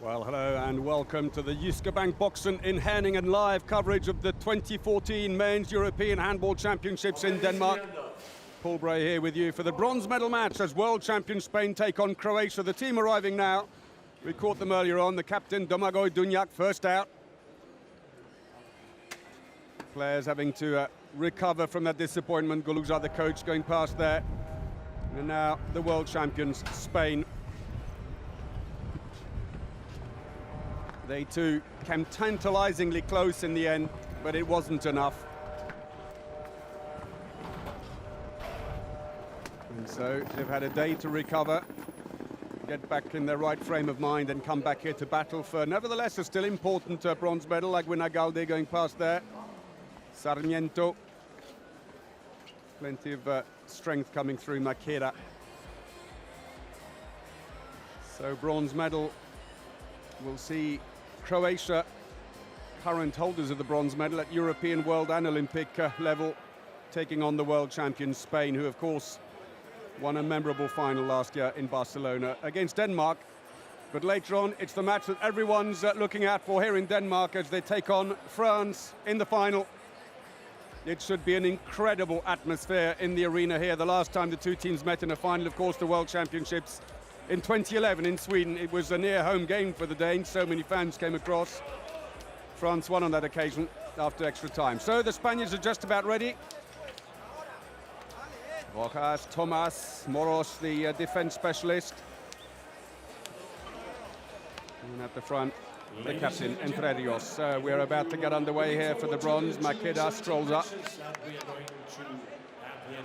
Well, hello and welcome to the Jyske Bank Boxen in Herning and live coverage of the 2014 Men's European Handball Championships in Denmark. Paul Bray here with you for the bronze medal match as world champion Spain take on Croatia. The team arriving now. We caught them earlier on. The captain, Domagoj Dunjak, first out. Players having to recover from that disappointment. Goluza, the coach, going past there. And now the world champions, Spain. They too came tantalizingly close in the end, but it wasn't enough. And so they've had a day to recover, get back in their right frame of mind and come back here to battle for, nevertheless, a still important bronze medal, like Guinagalde going past there. Sarmiento. Plenty of strength coming through Makeda. So bronze medal, we'll see Croatia, current holders of the bronze medal at European, World and Olympic level, taking on the world champions Spain, who of course won a memorable final last year in Barcelona against Denmark. But later on, it's the match that everyone's looking out for here in Denmark as they take on France in the final. It should be an incredible atmosphere in the arena here. The last time the two teams met in a final, of course, the World Championships in 2011 in Sweden. It was a near home game for the Danes. So many fans came across. France won on that occasion after extra time. So the Spaniards are just about ready. Rojas, Tomas, Moros, the defense specialist. And at the front, the captain, Entre Rios. We're about to get underway here for the bronze. Makeda strolls up.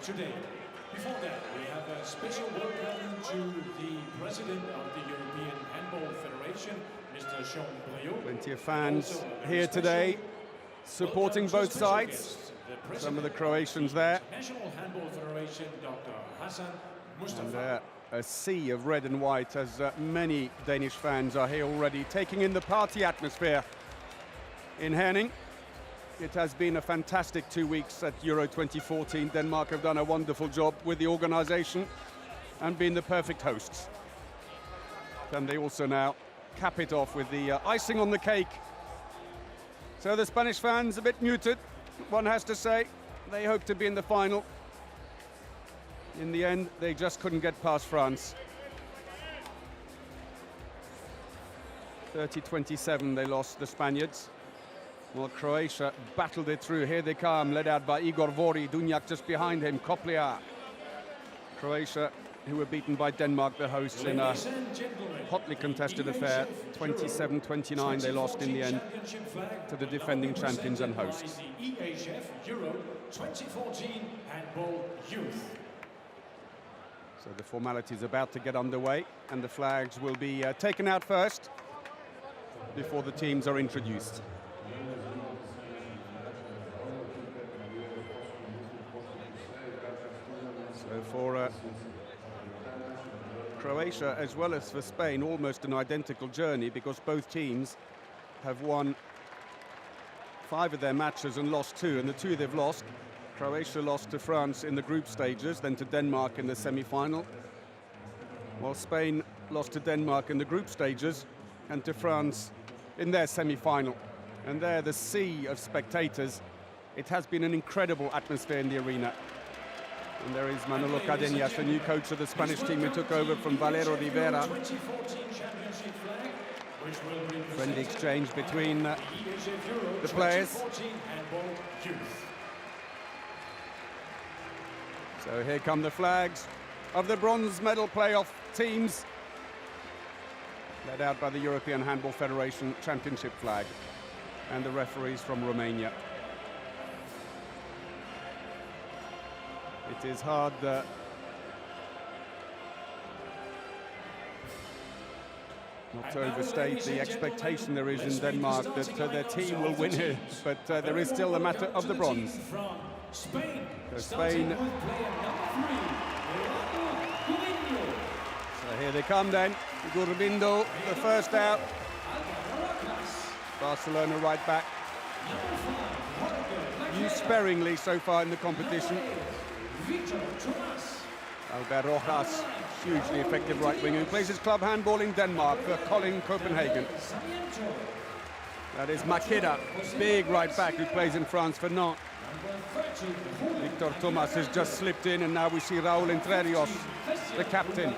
Today. Before that, we have a special welcome to the President of the European Handball Federation, Mr. Sean Briot. Plenty of fans here today, supporting both sides. Some of the Croatians there. National Handball Federation, Dr. Hassan Mustafa. And a sea of red and white as many Danish fans are here already, taking in the party atmosphere in Herning. It has been a fantastic 2 weeks at Euro 2014. Denmark have done a wonderful job with the organization and been the perfect hosts. Can they also now cap it off with the icing on the cake? So the Spanish fans a bit muted, one has to say. They hoped to be in the final. In the end, they just couldn't get past France. 30-27 they lost, the Spaniards. Well, Croatia battled it through. Here they come, led out by Igor Vori. Dunjak just behind him, Koplia. Croatia, who were beaten by Denmark, the hosts, in a hotly contested affair. 27-29 they lost in the end to the defending champions and hosts. The EHF Euro 2014 Handball Youth. So the formalities about to get underway, and the flags will be taken out first before the teams are introduced. So for Croatia, as well as for Spain, almost an identical journey, because both teams have won 5 of their matches and lost 2, and the 2 they've lost, Croatia lost to France in the group stages, then to Denmark in the semi-final, while Spain lost to Denmark in the group stages and to France in their semi-final. And there, the sea of spectators. It has been an incredible atmosphere in the arena. And there is Manolo Cadenas, the new coach of the Spanish team who took over from Valero Rivera. Friendly exchange between the players. So here come the flags of the bronze medal playoff teams, led out by the European Handball Federation Championship flag, and the referees from Romania. It is hard not to overstate the expectation there is in Denmark that their team will win here, but there is still the matter of the bronze. So Spain. So here they come then. Gurbindo, the first out. Barcelona right back. Used sparingly so far in the competition. Albert Rojas, hugely effective right winger, who plays his club handball in Denmark for Kolding Copenhagen. That is Makeda, big right back, who plays in France for Nantes. Victor Thomas has just slipped in, and now we see Raúl Entrerrios, the captain.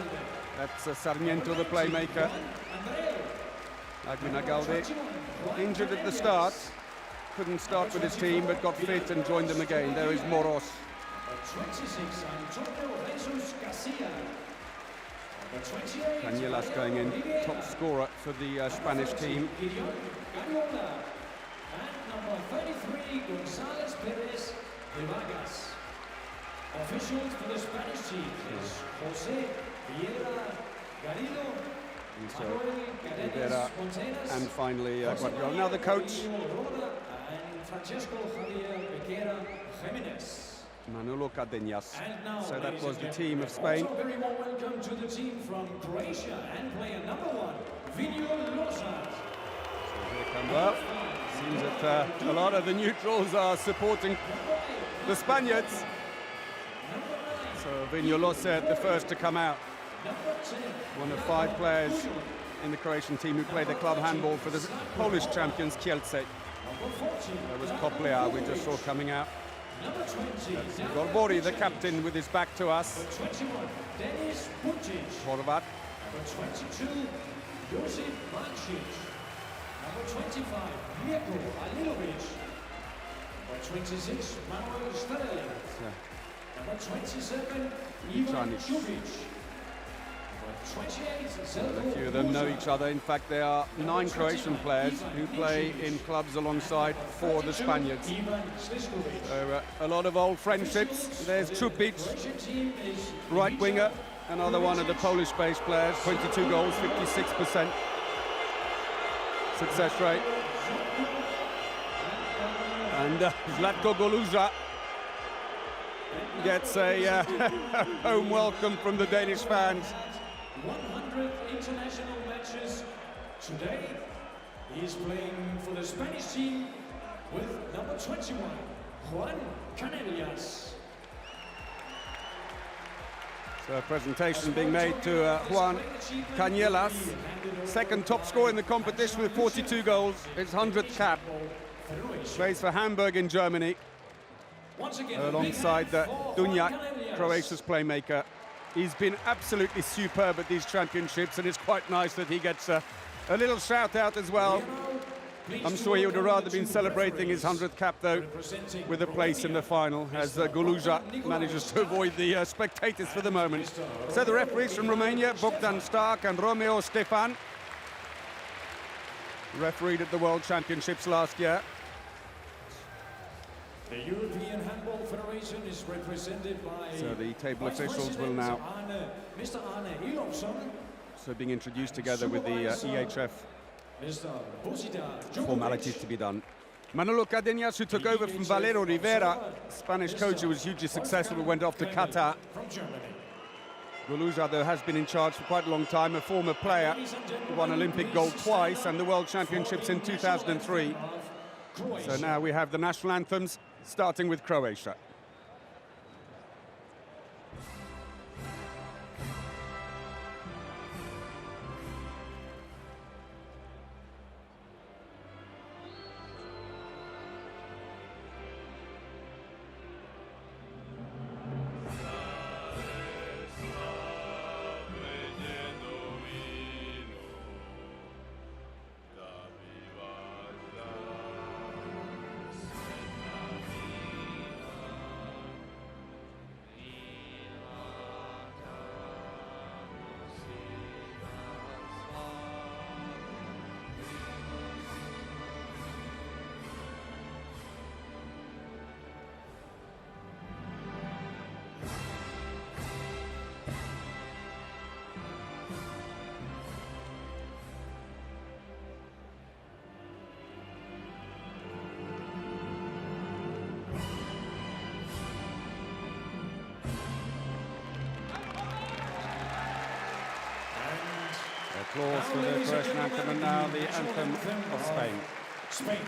That's Sarmiento, the playmaker. Aguinaldo, injured at the start, couldn't start with his team, but got fit and joined them again. There is Moros. Cañelas going in, top scorer for the Spanish team. Officials for the Spanish team is Jose Rivera, and finally Guardiola. Now the coach, Manolo Cardenas. So that was the team of Spain. Also very warm welcome to the team from Croatia and player number 1, Vinyo Lozat. Well, seems that a lot of the neutrals are supporting the Spaniards. So Vinyo Lozat, the first to come out. One of 5 players in the Croatian team who played the club handball for the Polish champions Kielce. There was Koplea we just saw coming out. Gorbori, the captain, with his back to us. Horvat. Number 22, Josefinas. Number 25, Mirko Alilovic. Number 26, Manuel Sterling. Number 27, Ivan Šubić. A few of them know each other. In fact, there are 9 Croatian players who play in clubs alongside 4 of the Spaniards. So a lot of old friendships. There's Čupić, right winger, another one of the Polish-based players. 22 goals, 56% success rate. And Zlatko Goluza gets a home welcome from the Danish fans. 100 international matches. Today, he is playing for the Spanish team with number 21, Juan Canellas. So a presentation being made to Juan Cañelas, second top scorer in the competition with 42 goals, his 100th cap. Plays for Hamburg in Germany, alongside Dunjak, Croatia's playmaker. He's been absolutely superb at these championships, and it's quite nice that he gets a little shout out as well. I'm sure he would have rather been celebrating his 100th cap, though, with a place in the final, as Goluza manages to avoid the spectators for the moment. So the referees from Romania, Bogdan Stark and Romeo Stefan, refereed at the World Championships last year. The European Handball Federation is represented by... So the table officials will now... Mr. Arne Ilofsson. So being introduced together with the EHF formalities to be done. Manolo Cardenas, who took over from Valero Rivera, Spanish coach who was hugely successful, but went off to Qatar. Goluza, though, has been in charge for quite a long time, a former player, won Olympic gold twice and the World Championships in 2003. So now we have the national anthems, starting with Croatia. Applause for the Croatian anthem, and now the anthem of Spain.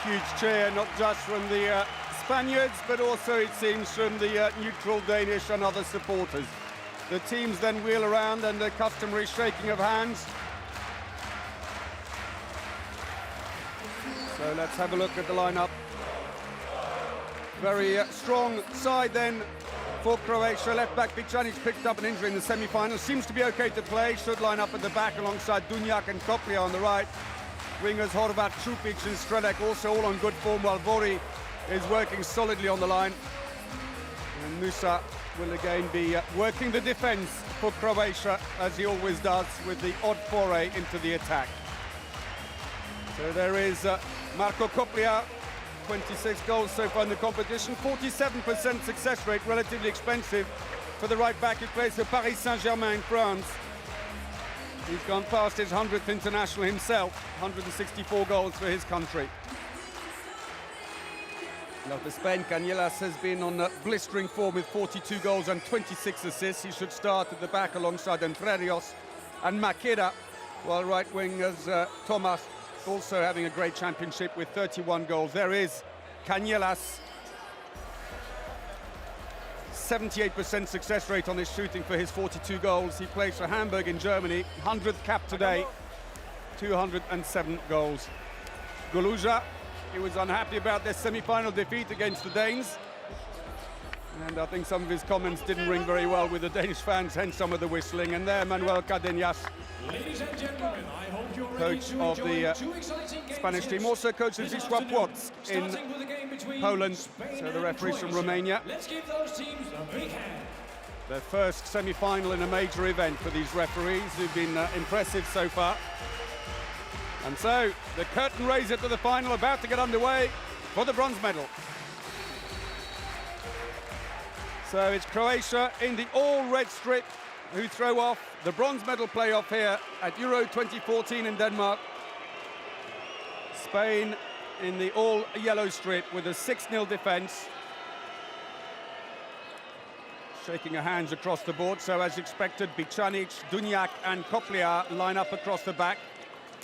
huge cheer, not just from the Spaniards, but also, it seems, from the neutral Danish and other supporters. The teams then wheel around and the customary shaking of hands. So let's have a look at the lineup. Very strong side then for Croatia. Left back Pjanic picked up an injury in the semi-final. Seems to be okay to play. Should line up at the back alongside Dunjak and Koplia on the right. Wingers Horvat, Čupić and Strelec also all on good form, while Vori is working solidly on the line. And Musa will again be working the defence for Croatia, as he always does, with the odd foray into the attack. So there is Marco Koplia, 26 goals so far in the competition, 47% success rate, relatively expensive for the right back who plays for Paris Saint-Germain in France. He's gone past his 100th international himself, 164 goals for his country. Now for Spain, Cañelas has been on blistering form with 42 goals and 26 assists. He should start at the back alongside Entre Rios and Maqueda, while right wingers Thomas also having a great championship with 31 goals. There is Cañelas. 78% success rate on his shooting for his 42 goals. He plays for Hamburg in Germany, 100th cap today, 207 goals. Goluja, he was unhappy about their semi-final defeat against the Danes. And I think some of his comments didn't ring very well with the Danish fans, hence some of the whistling. And there, Manuel Cardenas, Ladies and gentlemen, I hope you're coach of the Spanish team, also coaches Wisła Płock in Poland, so the referees from Romania. Let's give those teams a big hand. Their first semi-final in a major event for these referees, who've been impressive so far. And so, the curtain raiser to the final about to get underway for the bronze medal. So it's Croatia in the all-red strip who throw off the bronze medal playoff here at Euro 2014 in Denmark. Spain in the all-yellow strip with a 6-0 defence. Shaking of hands across the board, so as expected, Pjanic, Dunjak and Koplia line up across the back.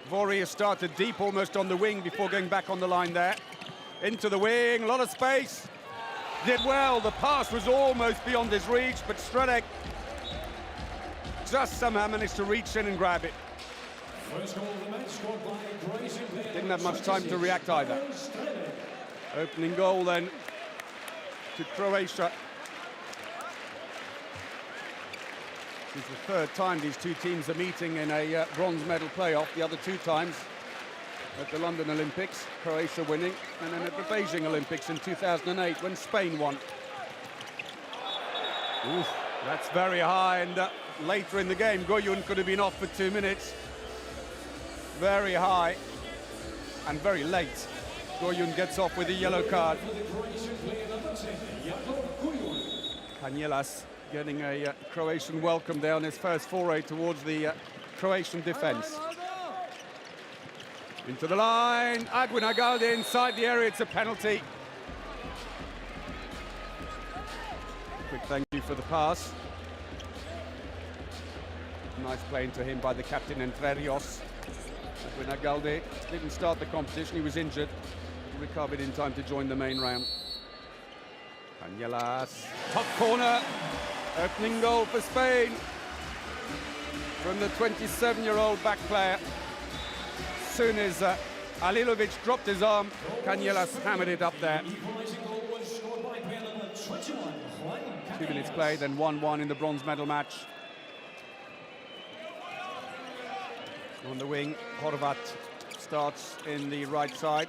Vori has started deep, almost on the wing, before going back on the line there. Into the wing, a lot of space. Did well, the pass was almost beyond his reach, but Strelec just somehow managed to reach in and grab it. First goal of the match scored by Croatian player. Didn't have much time to react either. Opening goal then to Croatia. It's the third time these two teams are meeting in a bronze medal playoff. The other two times at the London Olympics, Croatia winning, and then at the Beijing Olympics in 2008 when Spain won. Oof, that's very high, and later in the game, Goyun could have been off for 2 minutes. Very high and very late. Goyun gets off with a yellow card. Cañelas getting a Croatian welcome there on his first foray towards the Croatian defence. Into the line, Aguinaldo inside the area, it's a penalty. Quick thank you for the pass. Nice play into him by the captain Entre Rios. Aguinaldo didn't start the competition, he was injured. He recovered in time to join the main round. Cañelas, top corner. Opening goal for Spain from the 27-year-old back player. As soon as Alilovic dropped his arm, Cañelas hammered it up there. 2 minutes played and 1-1 in the bronze medal match. On the wing, Horvat starts in the right side.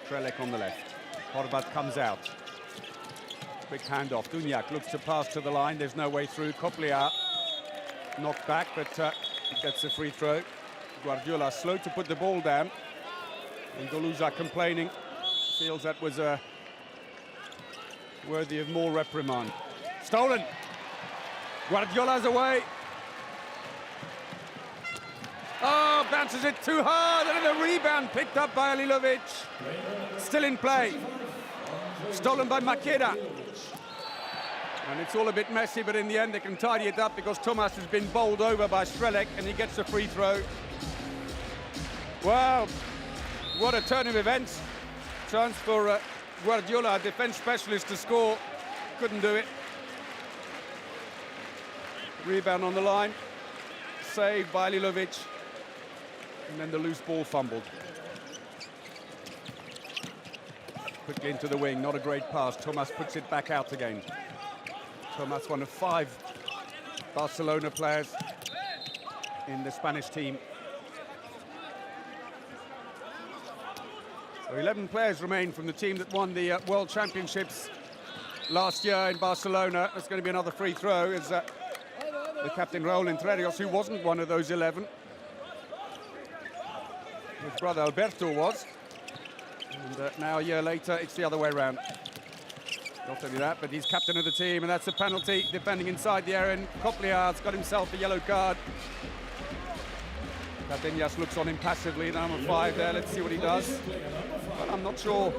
Strelec on the left. Horvat comes out. Quick handoff. Dunjak looks to pass to the line. There's no way through. Koplia knocked back, but he gets a free throw. Guardiola slow to put the ball down. And Goluja complaining. Feels that was worthy of more reprimand. Stolen. Guardiola's away. Oh, bounces it too hard. And then a rebound picked up by Alilovic. Still in play. Stolen by Maqueda. And it's all a bit messy, but in the end they can tidy it up because Thomas has been bowled over by Strelec and he gets a free throw. Wow, what a turn of events. Chance for Guardiola, defense specialist, to score. Couldn't do it. Rebound on the line. Saved by Lilovic. And then the loose ball fumbled. Quickly into the wing, not a great pass. Thomas puts it back out again. Thomas, one of 5 Barcelona players in the Spanish team. So 11 players remain from the team that won the World Championships last year in Barcelona. It's going to be another free throw as the captain Raúl Entrerrios, who wasn't one of those 11. His brother Alberto was. And now a year later, it's the other way around. Not only that, but he's captain of the team, and that's a penalty. Defending inside the area, and Copliar's got himself a yellow card. Cadenas looks on him passively, number 5 there. Let's see what he does. But I'm not sure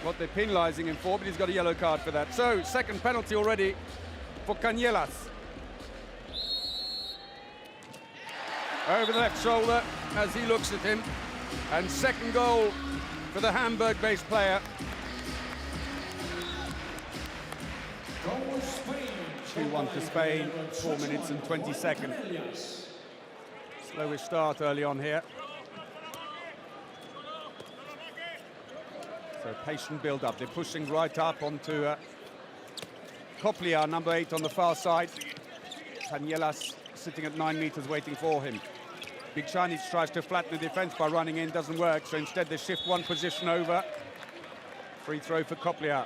what they're penalising him for, but he's got a yellow card for that. So, second penalty already for Cañelas. Over the left shoulder as he looks at him. And second goal for the Hamburg-based player. 2-1 to Spain, 4 minutes and 20 seconds. Slowish start early on here. So patient build-up. They're pushing right up onto Copliar, number 8 on the far side. Cañelas sitting at 9 meters waiting for him. Big Chinese tries to flatten the defense by running in, doesn't work, so instead they shift one position over. Free throw for Copliar.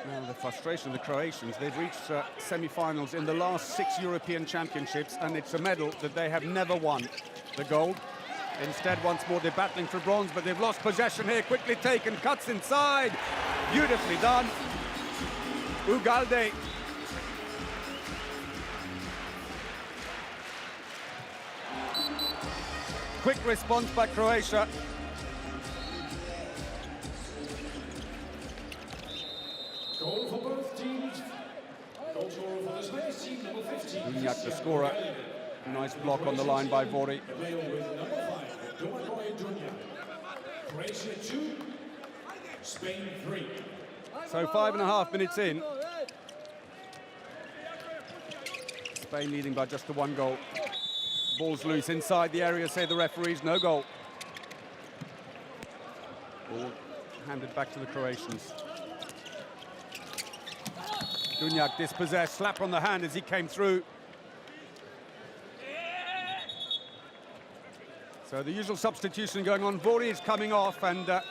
Now the frustration of the Croatians, they've reached semi-finals in the last 6 European Championships, and it's a medal that they have never won, the gold. Instead, once more, they're battling for bronze, but they've lost possession here. Quickly taken, cuts inside. Beautifully done. Ugalde. Quick response by Croatia. Goal for both teams. Goal scorer for the Spanish team, number 15. Dunjak, the scorer. Nice block on the line by Vori. Croatia 2, Spain 3. So 5.5 minutes in. Spain leading by just the 1 goal. Ball's loose inside the area, say the referees, no goal. Ball handed back to the Croatians. Dunjak dispossessed, slap on the hand as he came through. So the usual substitution going on. Vori is coming off and, or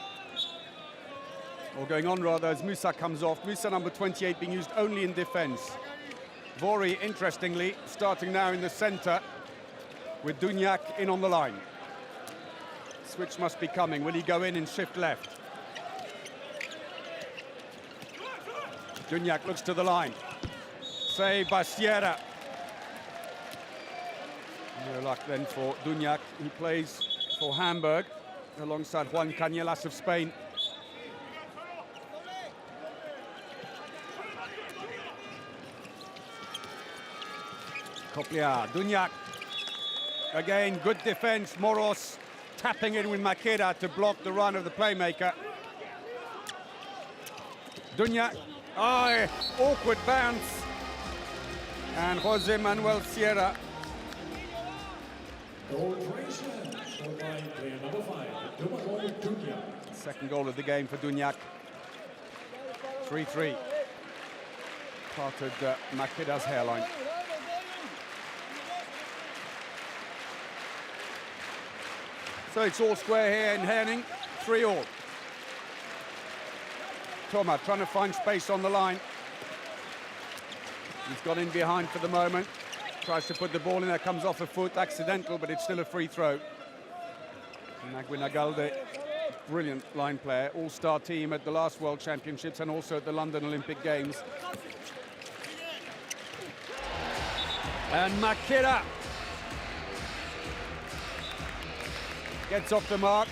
going on rather, as Musa comes off. Musa, number 28, being used only in defense. Vori, interestingly, starting now in the center with Dunjak in on the line. Switch must be coming. Will he go in and shift left? Dunjak looks to the line. Saved by Sierra. No luck then for Dunjak. He plays for Hamburg alongside Juan Cañelas of Spain. Copliar, Dunjak. Again, good defense. Moros tapping in with Makeda to block the run of the playmaker. Dunjak. Oh, awkward bounce. And Jose Manuel Sierra. Second goal of the game for Dunjak. 3-3. Parted Makeda's hairline. So it's all square here in Herning, 3-3. Thomas trying to find space on the line. He's got in behind for the moment. Tries to put the ball in there, comes off a foot, accidental, but it's still a free throw. Naguinagalde, brilliant line player, all-star team at the last World Championships and also at the London Olympic Games. And Makeda gets off the mark.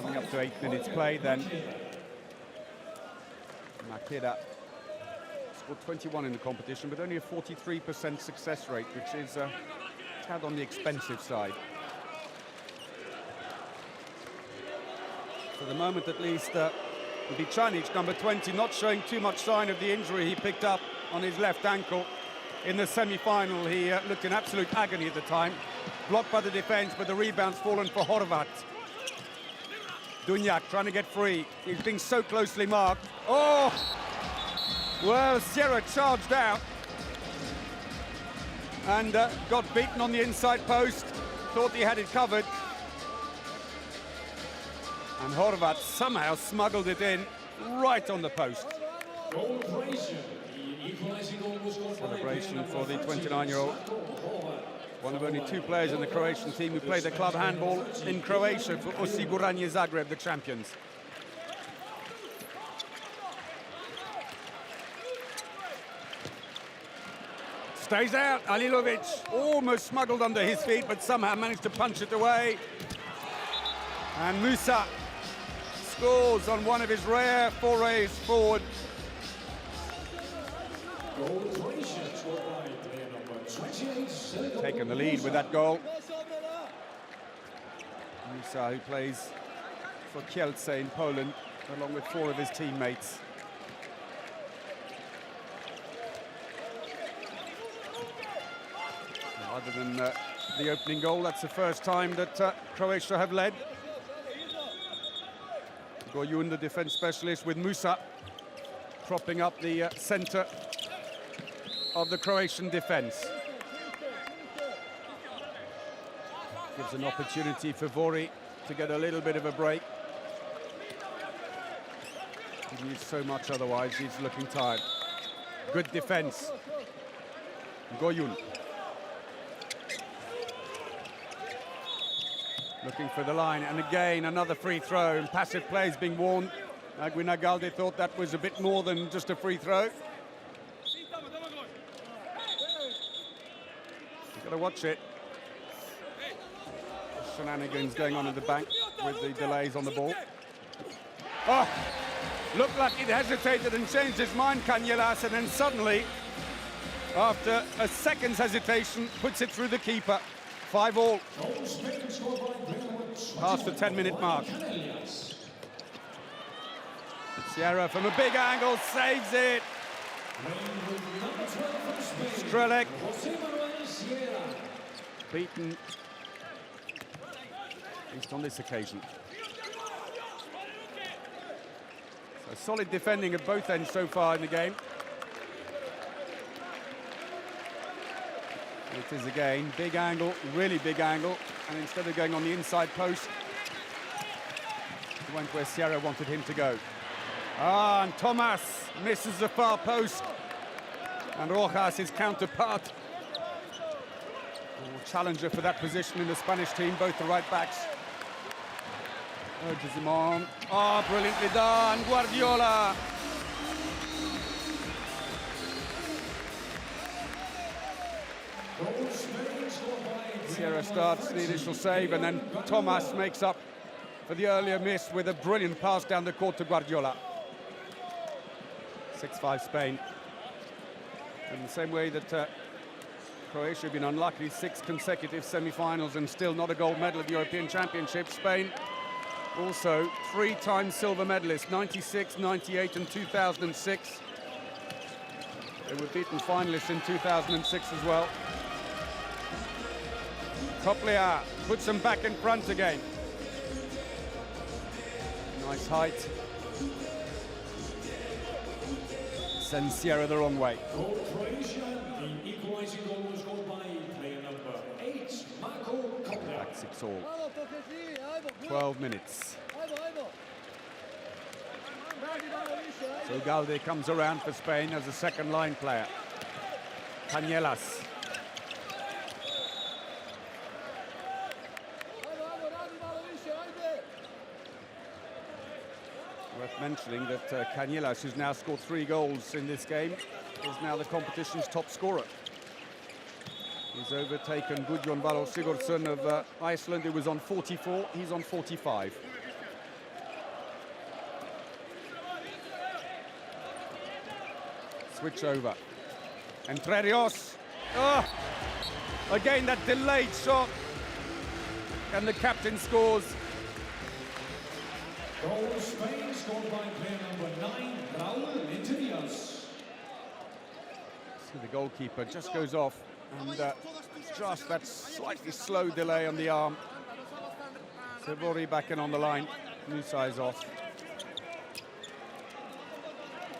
Coming up to 8 minutes play then. Mérida scored 21 in the competition, but only a 43% success rate, which is a tad on the expensive side. For the moment, at least, Bicanic, number 20, not showing too much sign of the injury he picked up on his left ankle in the semi-final. He looked in absolute agony at the time. Blocked by the defence, but the rebound's fallen for Horvat. Dunjak trying to get free. He's being so closely marked. Oh! Well, Sierra charged out and got beaten on the inside post. Thought he had it covered. And Horvat somehow smuggled it in right on the post. Celebration for the 29-year-old. One of only 2 players in the Croatian team who play the club handball in Croatia for Osiguranje Zagreb, the champions. Stays out, Alilovic, almost smuggled under his feet, but somehow managed to punch it away. And Musa scores on one of his rare forays forward. Taken the lead with that goal. Musa, who plays for Kielce in Poland, along with 4 of his teammates. Other than the opening goal, that's the first time that Croatia have led. Goyun, the defence specialist, with Musa propping up the centre of the Croatian defence. Gives an opportunity for Vori to get a little bit of a break. He needs so much otherwise, he's looking tired. Good defence. Goyun. Looking for the line, and again another free throw, and passive play is being warned. Aguinalde thought that was a bit more than just a free throw. You've got to watch it. Shenanigans going on in the bank with the delays on the ball. Oh, looked like he'd hesitated and changed his mind, Canellas, and then suddenly, after a second's hesitation, puts it through the keeper. 5-all. Past the 10-minute mark. Sierra from a big angle saves it. Strelec beaten, at least on this occasion. So solid defending at both ends so far in the game. It is again, big angle, really big angle, and instead of going on the inside post, he went where Sierra wanted him to go. Ah, and Thomas misses the far post, and Rojas, his counterpart. Challenger for that position in the Spanish team, both the right backs. Gizimon. Oh, brilliantly done, Guardiola. Sierra starts the initial save, and then Thomas makes up for the earlier miss with a brilliant pass down the court to Guardiola. 6-5 Spain. In the same way that Croatia have been unlucky, 6 consecutive semi-finals and still not a gold medal at the European Championship. Spain also 3-time silver medalists, 96, 98 and 2006. They were beaten finalists in 2006 as well. Coplea puts them back in front again. Nice height. Sends Sierra the wrong way. The equalizing goal was scored by player number 8, Marco Coplea. Back 6-all. 12 minutes. So Galde comes around for Spain as a second line player. Canellas. Worth mentioning that Canellas, who's now scored 3 goals in this game, is now the competition's top scorer. He's overtaken Gudjon Valur Sigurdsson of Iceland, who was on 44. He's on 45. switch over. Entre Rios. Oh, again, that delayed shot. And the captain scores. Goal Spain, scored by player number 9, Raúl Interios. So the goalkeeper just goes off, and just that slightly slow delay on the arm. Sevori back in on the line. Musa is off.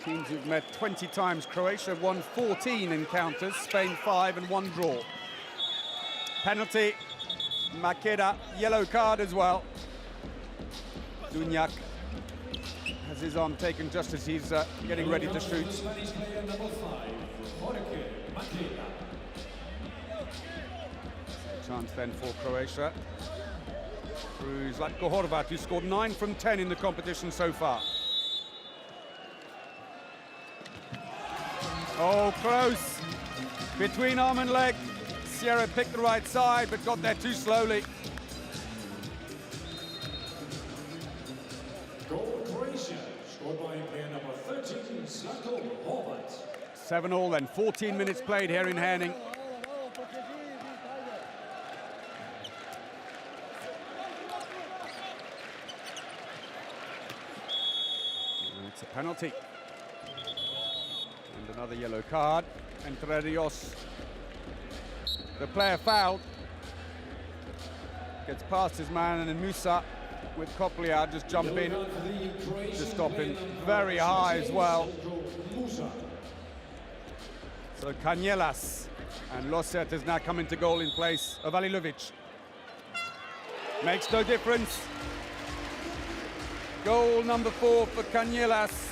Teams who've met 20 times. Croatia won 14 encounters, Spain 5 and 1 draw. Penalty. Makeda, yellow card as well. Dunjak has his arm taken just as he's getting ready to shoot. Chance then for Croatia. Through Zlatko Horvat, who scored 9 from 10 in the competition so far. Oh, close. Between arm and leg. Sierra picked the right side, but got there too slowly. Goal Croatia, scored by player number 13, Zlatko Horvat. 7-all then, 14 minutes played here in Herning. And it's a penalty. And another yellow card. Entre Rios, the player fouled. Gets past his man, and then Musa with Koplia just jump in to stop him. Very high as well. So Canielas, and Losert has now come into goal in place of Alilovic. Makes no difference. Goal number 4 for Canielas.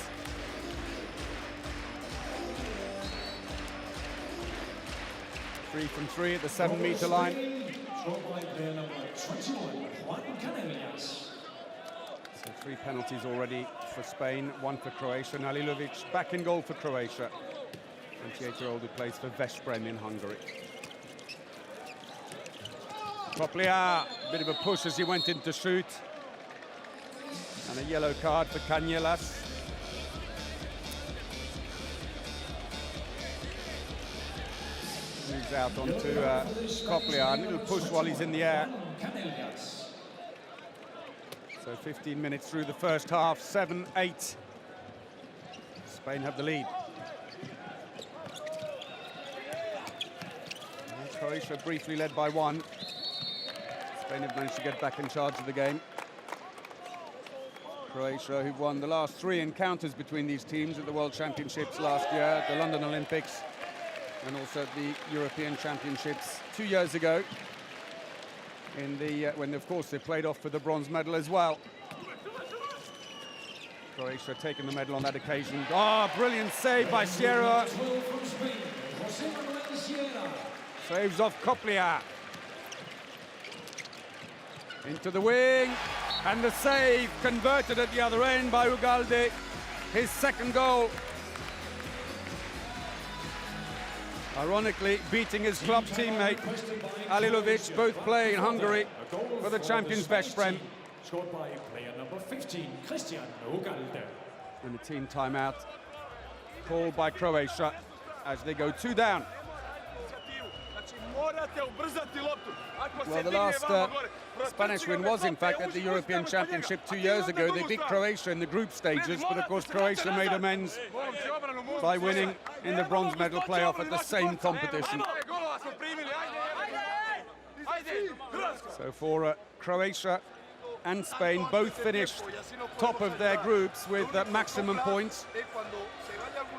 Three from 3 at the 7-meter line. So 3 penalties already for Spain, 1 for Croatia. And Alilovic back in goal for Croatia. 28-year-old who plays for Veszprém in Hungary. Koplia, bit of a push as he went in to shoot. And a yellow card for Canielas. Moves out onto Koplia, a little push while he's in the air. So 15 minutes through the first half, 7-8. Spain have the lead. And Croatia briefly led by 1. Spain have managed to get back in charge of the game. Croatia, who've won the last 3 encounters between these teams at the World Championships last year, the London Olympics, and also the European Championships 2 years ago, in the when of course they played off for the bronze medal as well. Croatia taking the medal on that occasion. Oh, brilliant save by Sierra. Saves off Koplia. Into the wing, and the save converted at the other end by Ugalde. His second goal. Ironically, beating his club teammate Alilovic, both play in Hungary for the champions Veszprém. Scored by player number 15, Christian Ugalde. And a team timeout called by Croatia as they go 2 down. Well, the last Spanish win was, in fact, at the European Championship 2 years ago. They beat Croatia in the group stages, but of course Croatia made amends by winning in the bronze medal playoff at the same competition. So for Croatia and Spain, both finished top of their groups with maximum points.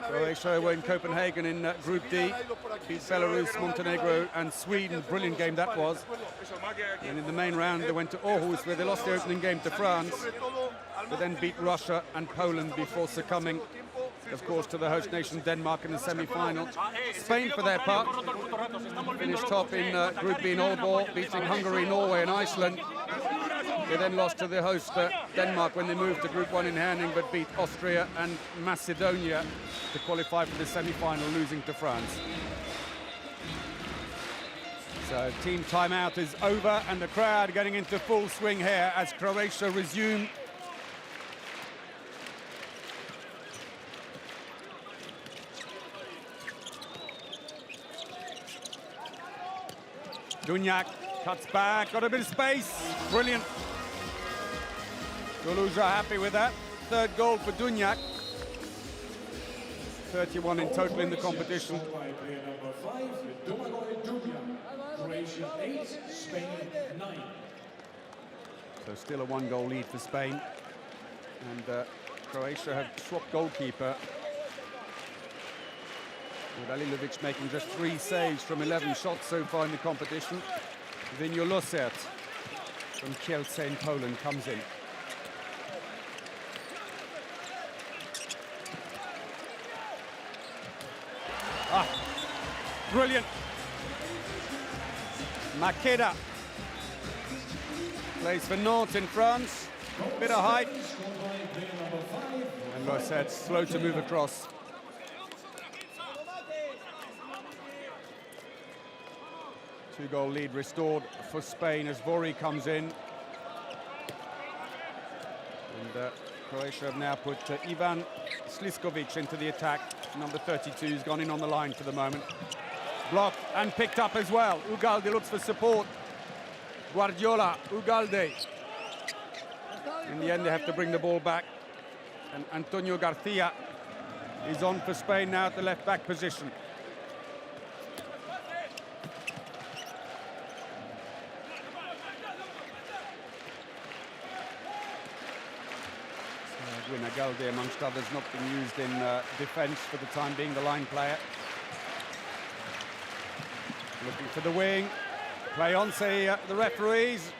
Croatia were in Copenhagen in Group D, beat Belarus, Montenegro and Sweden. Brilliant game that was. And in the main round they went to Aarhus, where they lost the opening game to France, but then beat Russia and Poland before succumbing, of course, to the host nation Denmark in the semi-final. Spain, for their part, finished top in Group B in Aalborg, beating Hungary, Norway and Iceland. They then lost to the host Denmark when they moved to Group 1 in Herning, but beat Austria and Macedonia to qualify for the semi-final, losing to France. So team timeout is over, and the crowd getting into full swing here as Croatia resume. Dunjak cuts back, got a bit of space. Brilliant. Toulouse are happy with that. Third goal for Dunjak. 31 in total in the competition. Croatia 8, Spain 9. So still a one-goal lead for Spain. And Croatia have swapped goalkeeper, with Alilovic making just 3 saves from 11 shots so far in the competition. Vinjo Losert from Kielce in Poland comes in. Brilliant. Makeda plays for Nantes in France. Bit of height. And Losert slow to move across. Two-goal lead restored for Spain as Vori comes in. And Croatia have now put Ivan Sliskovic into the attack. Number 32 has gone in on the line for the moment. Blocked and picked up as well. Ugalde looks for support. Guardiola, Ugalde. In the end, they have to bring the ball back. And Antonio Garcia is on for Spain now at the left-back position. Ugalde, amongst others, not been used in defence for the time being, the line player. Looking for the wing. Play on, say the referees.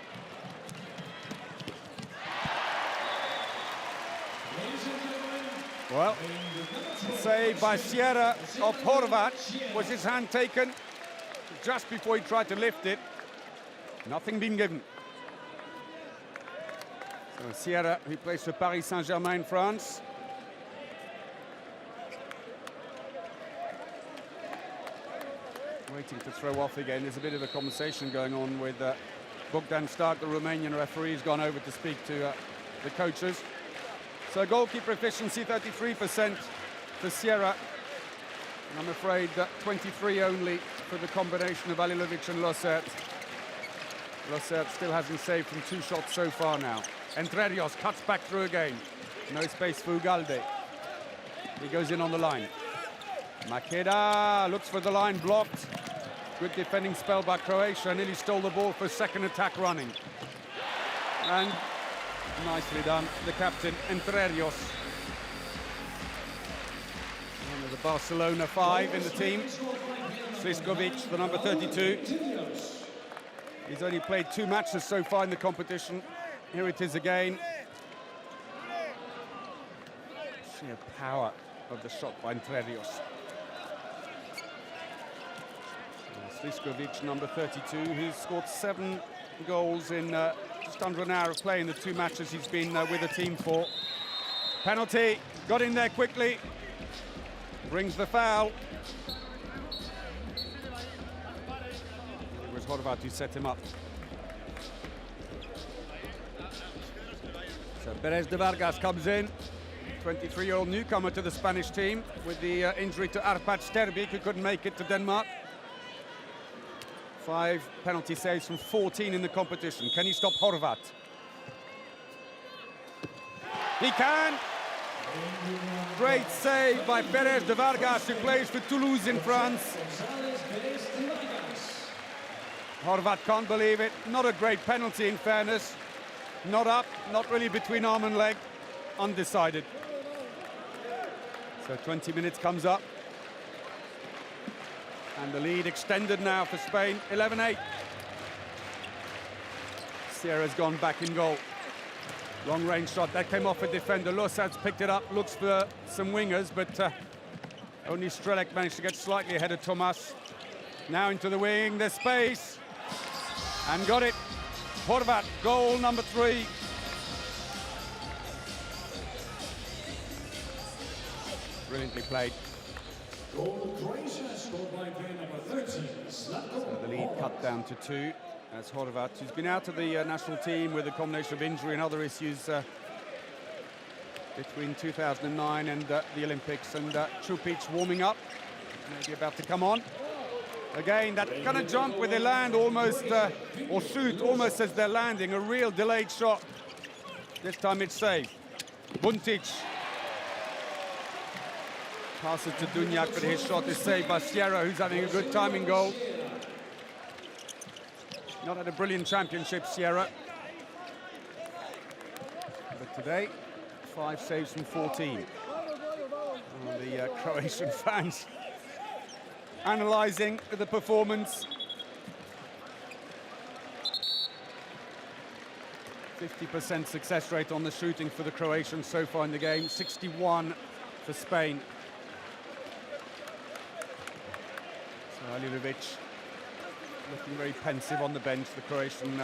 Well, save by Sierra of Horvat. Was his hand taken just before he tried to lift it? Nothing been given. So Sierra, who plays for Paris Saint-Germain in France. Waiting to throw off again. There's a bit of a conversation going on with Bogdan Stark, the Romanian referee, has gone over to speak to the coaches. So goalkeeper efficiency 33% for Sierra. And I'm afraid 23 only for the combination of Alilovic and Losert. Losert still hasn't saved from 2 shots so far now. Entre Rios cuts back through again. No space for Ugalde. He goes in on the line. Makeda looks for the line, blocked. Good defending spell by Croatia. Nearly stole the ball for second attack running. And nicely done, the captain, Entre Rios. One of the Barcelona 5 in the team. Sliskovic, the number 32. He's only played 2 matches so far in the competition. Here it is again. Sheer power of the shot by Entre Rios. Sliskovic, number 32, who's scored 7 goals in just under an hour of play in the 2 matches he's been with the team for. Penalty, got in there quickly, brings the foul. It was Horvat who set him up. So Perez de Vargas comes in, 23-year-old newcomer to the Spanish team, with the injury to Arpad Sterbik, who couldn't make it to Denmark. 5 penalty saves from 14 in the competition. Can he stop Horvat? He can! Great save by Perez de Vargas, who plays for Toulouse in France. Horvat can't believe it. Not a great penalty, in fairness. Not up, not really between arm and leg. Undecided. So 20 minutes comes up. And the lead extended now for Spain, 11-8. Sierra's gone back in goal. Long range shot, that came off a defender. Losad's picked it up, looks for some wingers, but only Strelec managed to get slightly ahead of Tomas. Now into the wing, there's space. And got it. Horvat, goal number 3. Brilliantly played. Goal Croatia, scored by player number 13, So the lead cut down to 2 as Horvat, who's been out of the national team with a combination of injury and other issues between 2009 and the Olympics, and Čupić warming up, maybe about to come on. Again, that kind of jump where they land almost, or shoot almost as they're landing, a real delayed shot. This time it's saved. Buntic. Passes to Dunjak, but his shot is saved by Sierra, who's having a good timing goal. Not had a brilliant championship, Sierra. But today, 5 saves from 14. Oh, the Croatian fans analysing the performance. 50% success rate on the shooting for the Croatians so far in the game, 61 for Spain. So Alilovic looking very pensive on the bench, the Croatian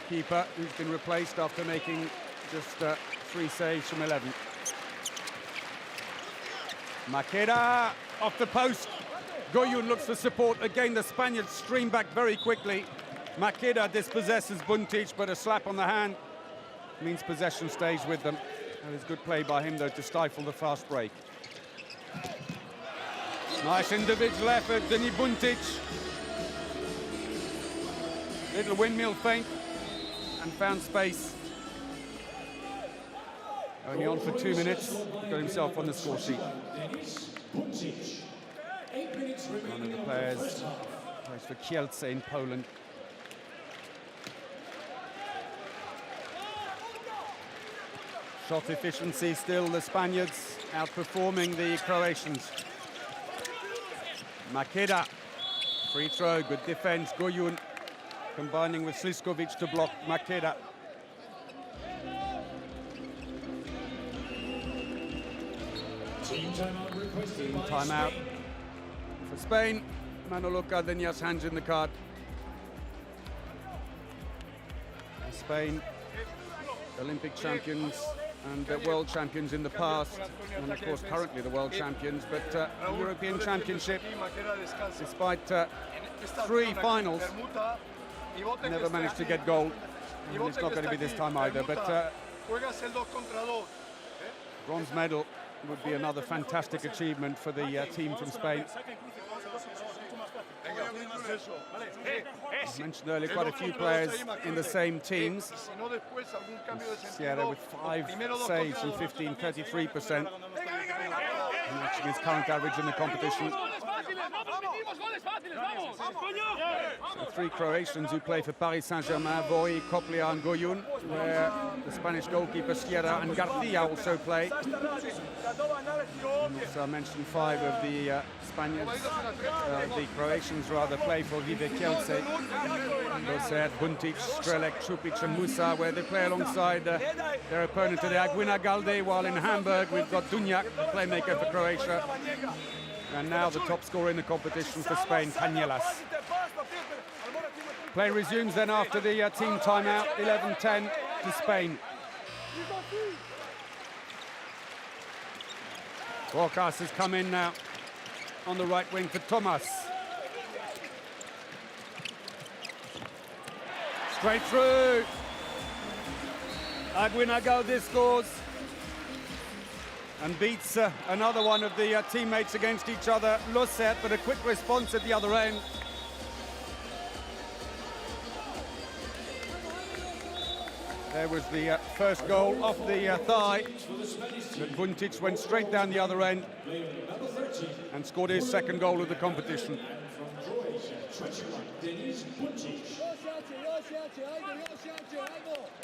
keeper, who's been replaced after making just 3 saves from 11. Maqueda off the post. Goyun looks for support. Again, the Spaniards stream back very quickly. Maqueda dispossesses Buntic, but a slap on the hand means possession stays with them. It was good play by him, though, to stifle the fast break. Nice individual effort, Denis Buntic. Little windmill feint and found space. Only on for 2 minutes, got himself on the score sheet. One of the players plays for Kielce in Poland. Shot efficiency still the Spaniards outperforming the Croatians. Maqueda, free throw, good defense. Goyun combining with Sliskovic to block Maqueda. Team timeout for Spain. Manolo Cardenas hands in the card. Spain, Olympic champions and world champions in the past, and of course currently the world champions, but the European Championship, despite 3 finals, never managed to get gold, and it's not going to be this time either, but bronze medal would be another fantastic achievement for the team from Spain. I mentioned earlier quite a few players in the same teams. Sierra with 5 saves and 15, 33%. Matching his current average in the competition. So 3 Croatians who play for Paris Saint-Germain, Voi, Coplia and Goyun, where the Spanish goalkeeper Sierra and Garcia also play. And also I mentioned 5 of the Spaniards, the Croatians rather, play for River Kielce. Rosset, Buntic, Strelec, Čupić and Musa, where they play alongside their opponent today, Aguina Galde, while in Hamburg we've got Dunjak, the playmaker for Croatia. And now the top scorer in the competition for Spain, Cañelas. Play resumes then after the team timeout, 11-10 to Spain. Rojas has come in now on the right wing for Thomas. Straight through. Aguina Galde scores and beats another one of the teammates against each other, Rosset, but a quick response at the other end. There was the first goal off the thigh, but Buntic went straight down the other end and scored his second goal of the competition.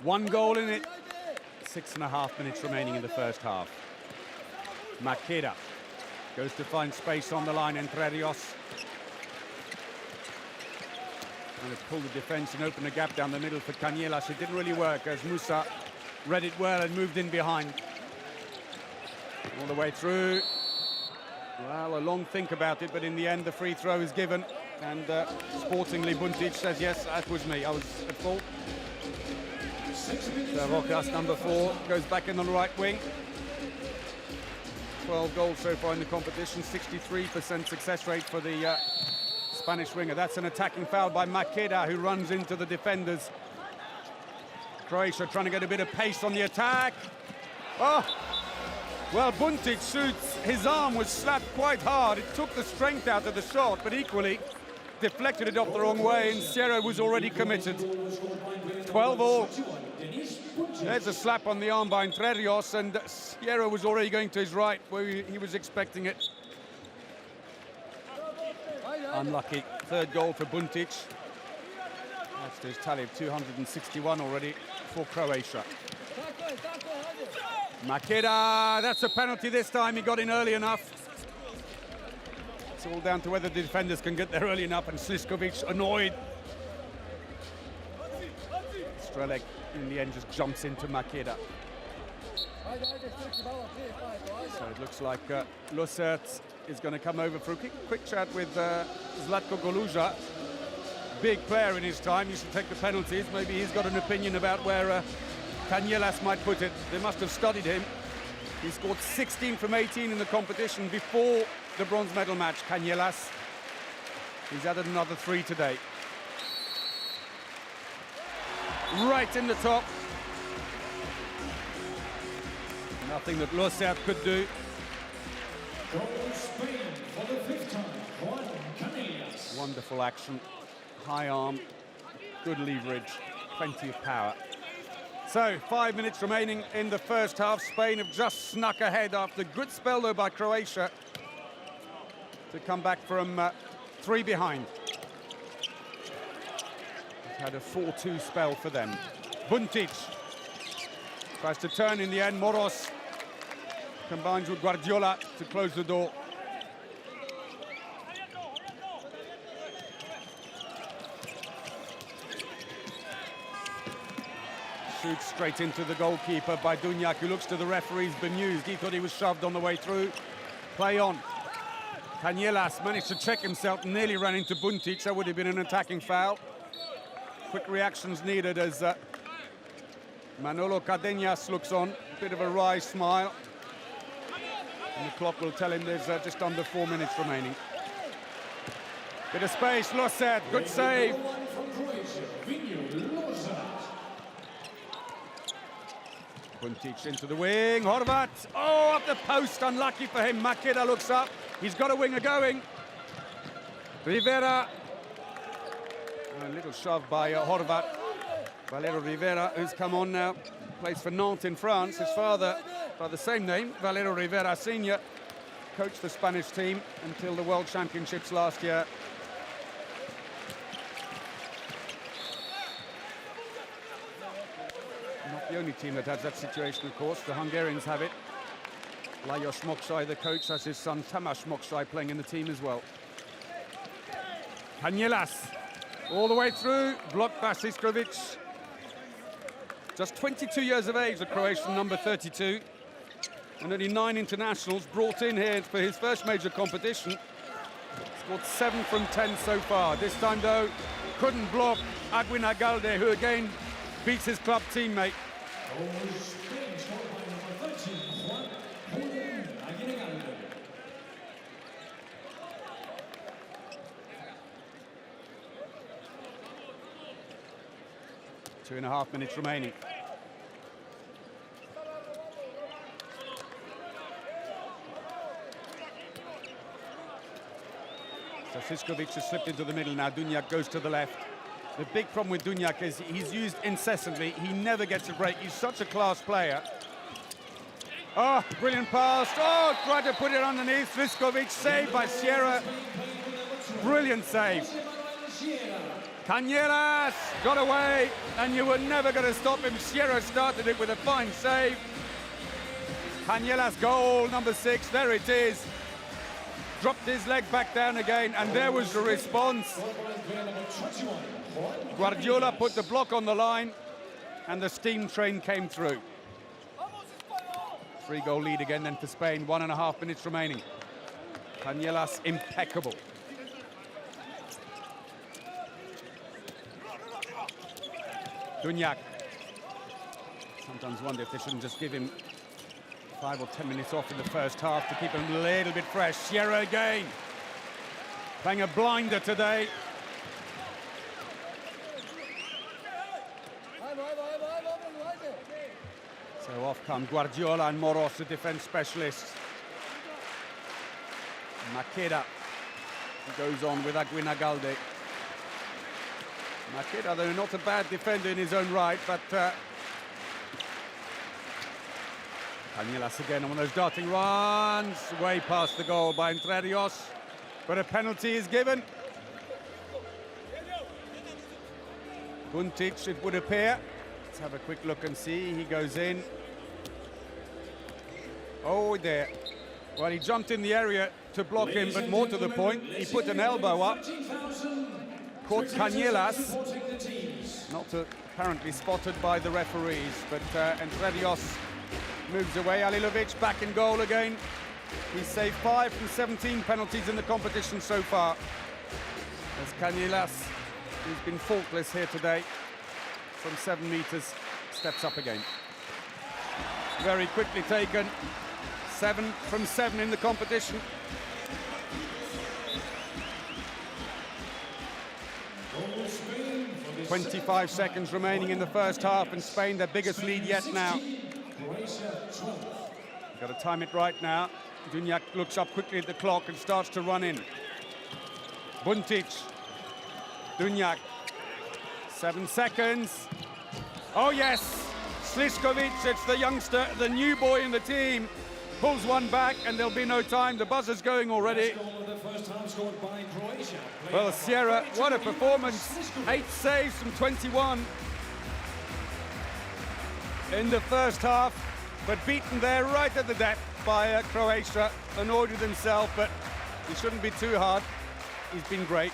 One goal in it, 6.5 minutes remaining in the first half. Maqueda goes to find space on the line, Entre Rios. And has pulled the defence and opened a gap down the middle for Cañelas. It didn't really work as Musa read it well and moved in behind. All the way through. Well, a long think about it, but in the end the free throw is given. And sportingly, Buntic says, yes, that was me, I was at fault. So Rojas, number 4, goes back in on the right wing. 12 goals so far in the competition, 63% success rate for the Spanish winger. That's an attacking foul by Maqueda, who runs into the defenders. Croatia trying to get a bit of pace on the attack. Oh! Well, Buntic shoots. His arm was slapped quite hard. It took the strength out of the shot, but equally, deflected it off the wrong way, and Sierra was already committed. 12-all. There's a slap on the arm by Entre Rios, and Sierra was already going to his right, where he was expecting it. Unlucky. Third goal for Buntic. That's his tally of 261 already for Croatia. Makeda, that's a penalty this time. He got in early enough. It's all down to whether the defenders can get there early enough, and Sliskovic annoyed. Strelec in the end just jumps into Makeda. So it looks like Lusert is going to come over for a quick chat with Zlatko Goluja. Big player in his time, used to take the penalties. Maybe he's got an opinion about where Canielas might put it. They must have studied him. He scored 16 from 18 in the competition before the bronze medal match, Canielas. He's added another 3 today. Right in the top. Nothing that Lusert could do. Spain for the 5th time, Juan Canielas. Wonderful action. High arm, good leverage, plenty of power. So, 5 minutes remaining in the first half. Spain have just snuck ahead after a good spell, though, by Croatia to come back from 3 behind. It's had a 4-2 spell for them. Buntic tries to turn in the end. Moros combines with Guardiola to close the door. Shoots straight into the goalkeeper by Dunjak, who looks to the referees bemused. He thought he was shoved on the way through. Play on. Canielas managed to check himself, nearly ran into Buntic. That would have been an attacking foul. Quick reactions needed as Manolo Cardenas looks on. A bit of a wry smile. And the clock will tell him there's just under 4 minutes remaining. Bit of space, Lusert, good save. Buntic into the wing, Horvat, oh, up the post, unlucky for him. Makeda looks up, he's got a winger going. Rivera, a little shove by Horvat. Valero Rivera, who's come on now, plays for Nantes in France. His father, by the same name, Valero Rivera Senior, coached the Spanish team until the World Championships last year. Not the only team that has that situation, of course. The Hungarians have it. Lajos Moksai, the coach, has his son Tamás Moksai playing in the team as well. Canielas, all the way through, blocked by Sliskovic. Just 22 years of age, the Croatian number 32. And only 9 internationals brought in here for his first major competition. Scored 7 from 10 so far. This time, though, couldn't block Aguinagalde, who again beats his club teammate. Two and a half minutes remaining. So Sliskovic has slipped into the middle now. Dunjak goes to the left. The big problem with Dunjak is he's used incessantly. He never gets a break. He's such a class player. Oh, brilliant pass. Oh, tried to put it underneath. Sliskovic saved by Sierra. Brilliant save. Canielas got away, and you were never going to stop him. Sierra started it with a fine save. Canielas goal, number 6. There it is. Dropped his leg back down again, and there was the response. Guardiola put the block on the line, and the steam train came through. 3-goal lead again then for Spain, 1.5 minutes remaining. Canielas impeccable. Dunjak. Sometimes wonder if they shouldn't just give him 5 or 10 minutes off in the first half to keep him a little bit fresh. Sierra again, playing a blinder today. So off come Guardiola and Moros, the defense specialists. Makeda goes on with Aguinagalde. Makeda, though not a bad defender in his own right, but Cañelas again on one of those darting runs, way past the goal by Entre Rios, but a penalty is given. Buntic, it would appear. Let's have a quick look and see. He goes in. Oh, there. Well, he jumped in the area to block him, but more to the point, he put an elbow up. Caught Cañelas. Not apparently spotted by the referees, but Entre Rios moves away. Alilovic back in goal again. He's saved 5 from 17 penalties in the competition so far. As Cañelas, who's been faultless here today, from 7 meters, steps up again. Very quickly taken. 7 from 7 in the competition. Spain for the 25 seconds remaining in the first half, and Spain their biggest lead yet now. Croatia 12. Got to time it right now. Dunjak looks up quickly at the clock and starts to run in. Buntic. Dunjak. 7 seconds. Oh yes! Sliskovic, it's the youngster, the new boy in the team. Pulls one back and there'll be no time. The buzzer's going already. Well, Sierra, what a performance. 8 saves from 21 in the first half, but beaten there right at the depth by Croatia. Annoyed with himself, but he shouldn't be too hard. He's been great.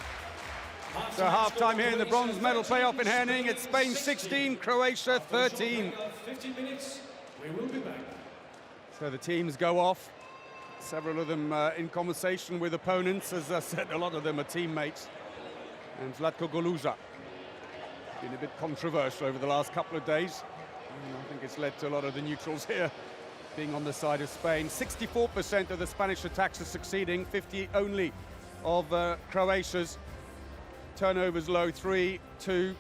So half-time here in the bronze medal playoff in Henning. It's Spain 16, Croatia 13. 15 minutes. We will be back. So the teams go off. Several of them in conversation with opponents. As I said, a lot of them are teammates. And Zlatko Goluza, been a bit controversial over the last couple of days. And I think it's led to a lot of the neutrals here being on the side of Spain. 64% of the Spanish attacks are succeeding, 50 only of Croatia's. Turnovers low, 3-2.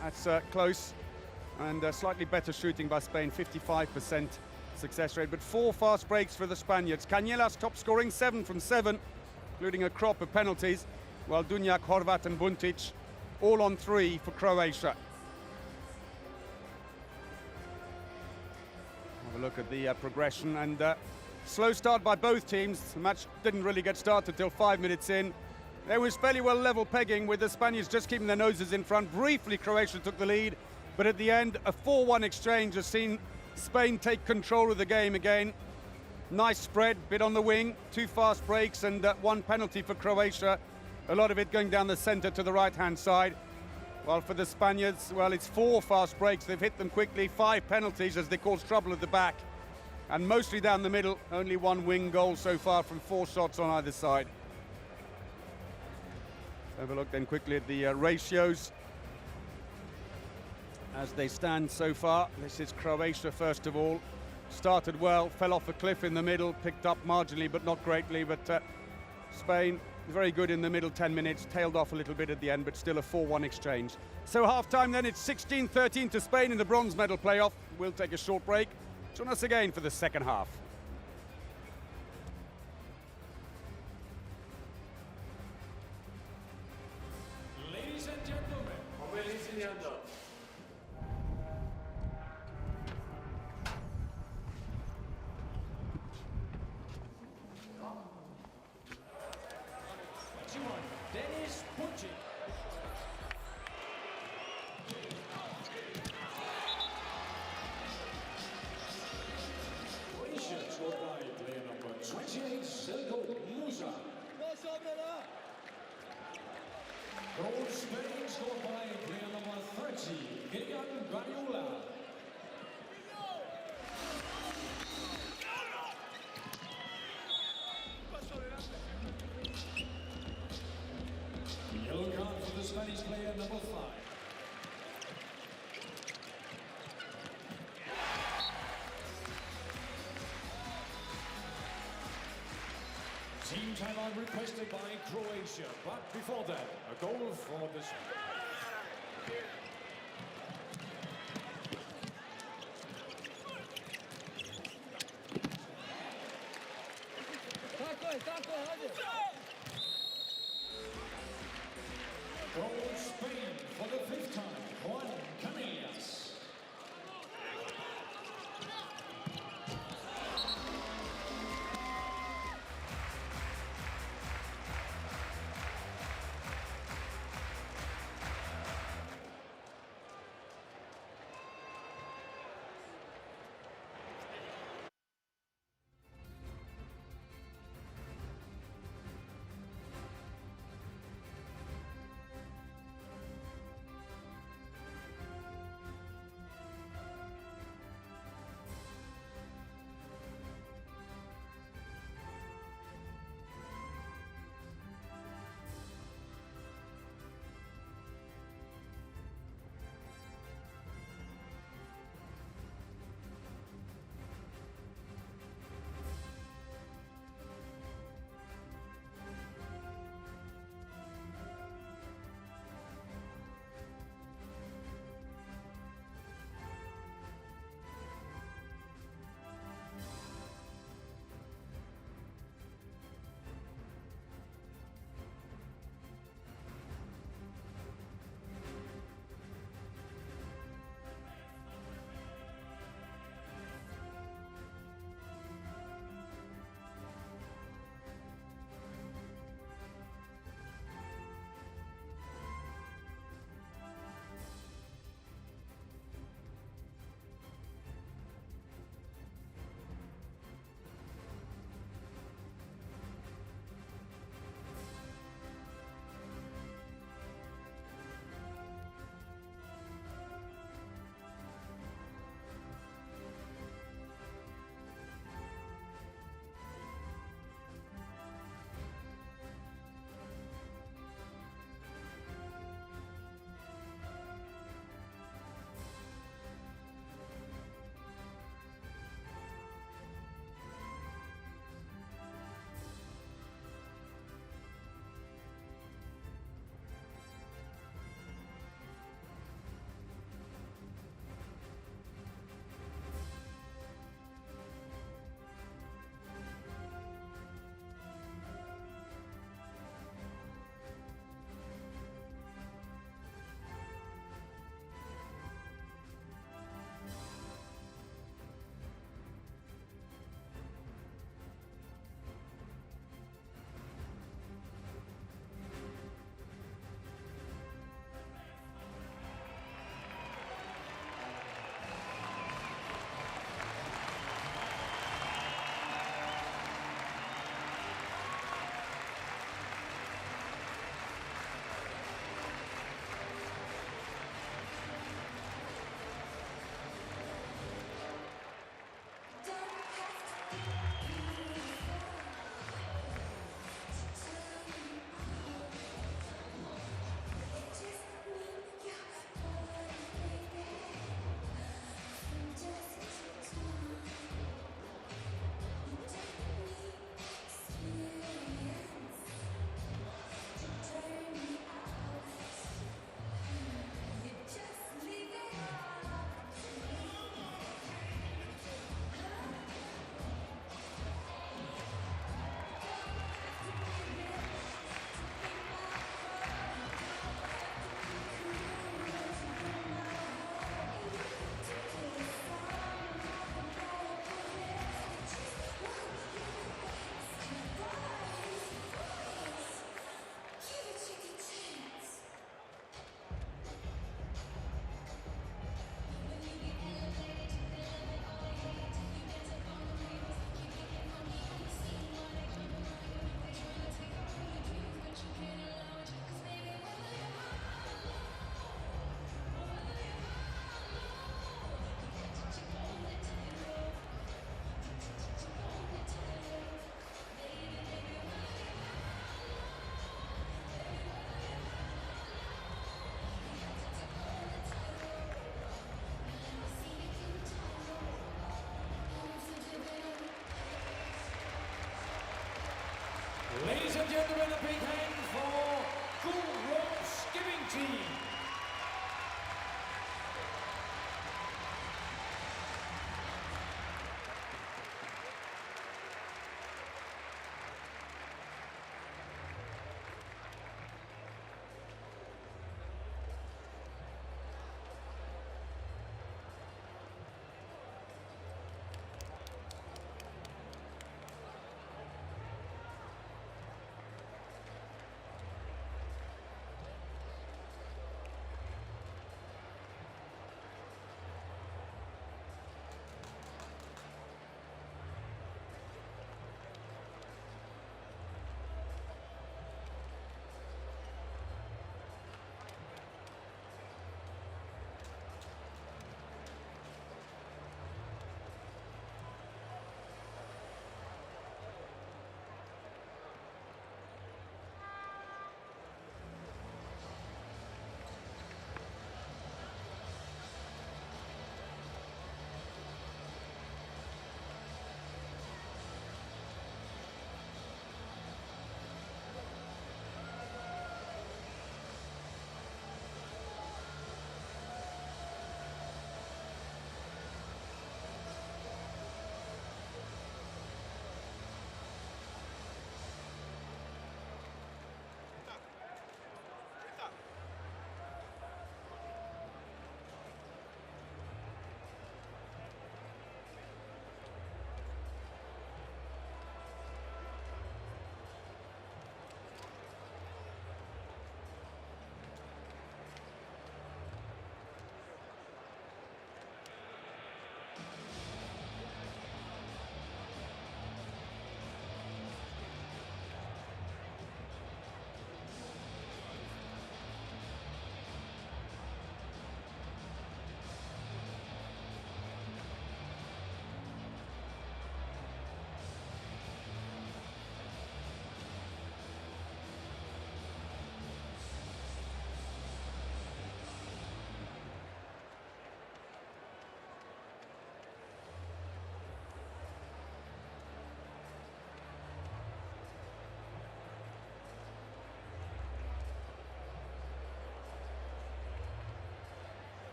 That's close. And slightly better shooting by Spain, 55% success rate. But 4 fast breaks for the Spaniards. Cañelas top scoring, 7 from 7, including a crop of penalties, while Dunjak, Horvat and Buntic all on 3 for Croatia. Have a look at the progression, and slow start by both teams. The match didn't really get started till 5 minutes in. There was fairly well level pegging, with the Spaniards just keeping their noses in front. Briefly, Croatia took the lead, but at the end, a 4-1 exchange has seen Spain take control of the game again. Nice spread, bit on the wing, 2 fast breaks and 1 penalty for Croatia. A lot of it going down the centre to the right-hand side. While for the Spaniards, well, it's 4 fast breaks. They've hit them quickly, 5 penalties as they cause trouble at the back. And mostly down the middle, only 1 wing goal so far from 4 shots on either side. Have a look then quickly at the ratios as they stand so far. This is Croatia first of all. Started well, fell off a cliff in the middle, picked up marginally but not greatly. But Spain, very good in the middle 10 minutes, tailed off a little bit at the end, but still a 4-1 exchange. So half-time then, it's 16-13 to Spain in the bronze medal playoff. We'll take a short break. Join us again for the second half. Ladies and gentlemen, Dennis Buntic. Croatia scored by player number 28, Selko Musa. Goal Spain scored by player number 30, Gillian Guardiola. Yellow card for the Spanish player number 5. Team timeout requested by Croatia, but before that, a goal for the goal Spain for the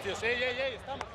espacios. Estamos.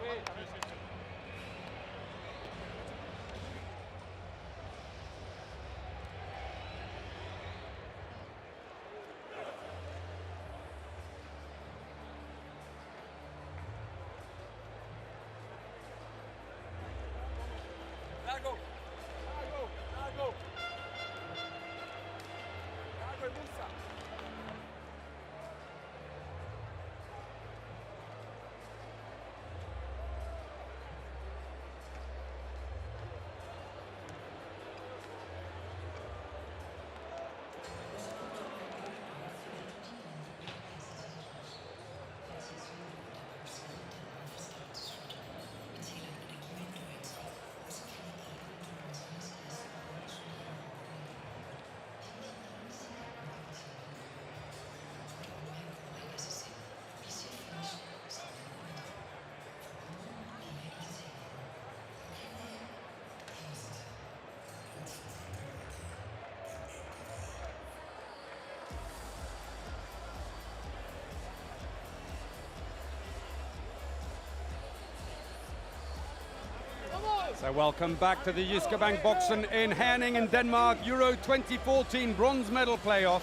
So welcome back to the Jyske Bank Boxen in Herning in Denmark. Euro 2014 bronze medal playoff.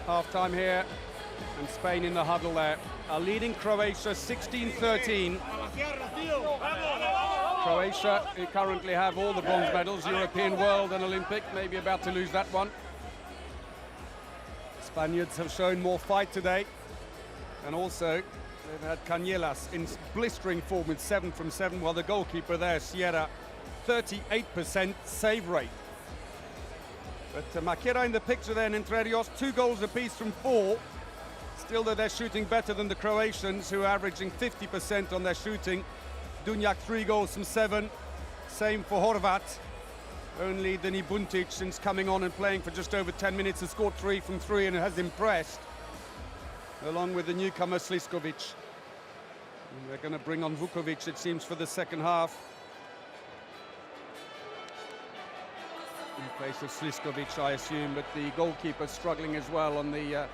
Half-time here, and Spain in the huddle there are leading Croatia 16-13. Croatia, who currently have all the bronze medals, European, World and Olympic, maybe about to lose that one. Spaniards have shown more fight today, and also they've had Cañelas in blistering form with 7 from 7, while the goalkeeper there, Sierra, 38% save rate. But Maqueda in the picture there in Entre Rios, 2 goals apiece from 4. Still, though, they're shooting better than the Croatians, who are averaging 50% on their shooting. Dunjak 3 goals from 7. Same for Horvat. Only Dani Buntic, since coming on and playing for just over 10 minutes, has scored 3 from 3 and has impressed, along with the newcomer Sliskovic. And they're going to bring on Vukovic, it seems, for the second half. In place of Sliskovic, I assume, but the goalkeeper struggling as well on the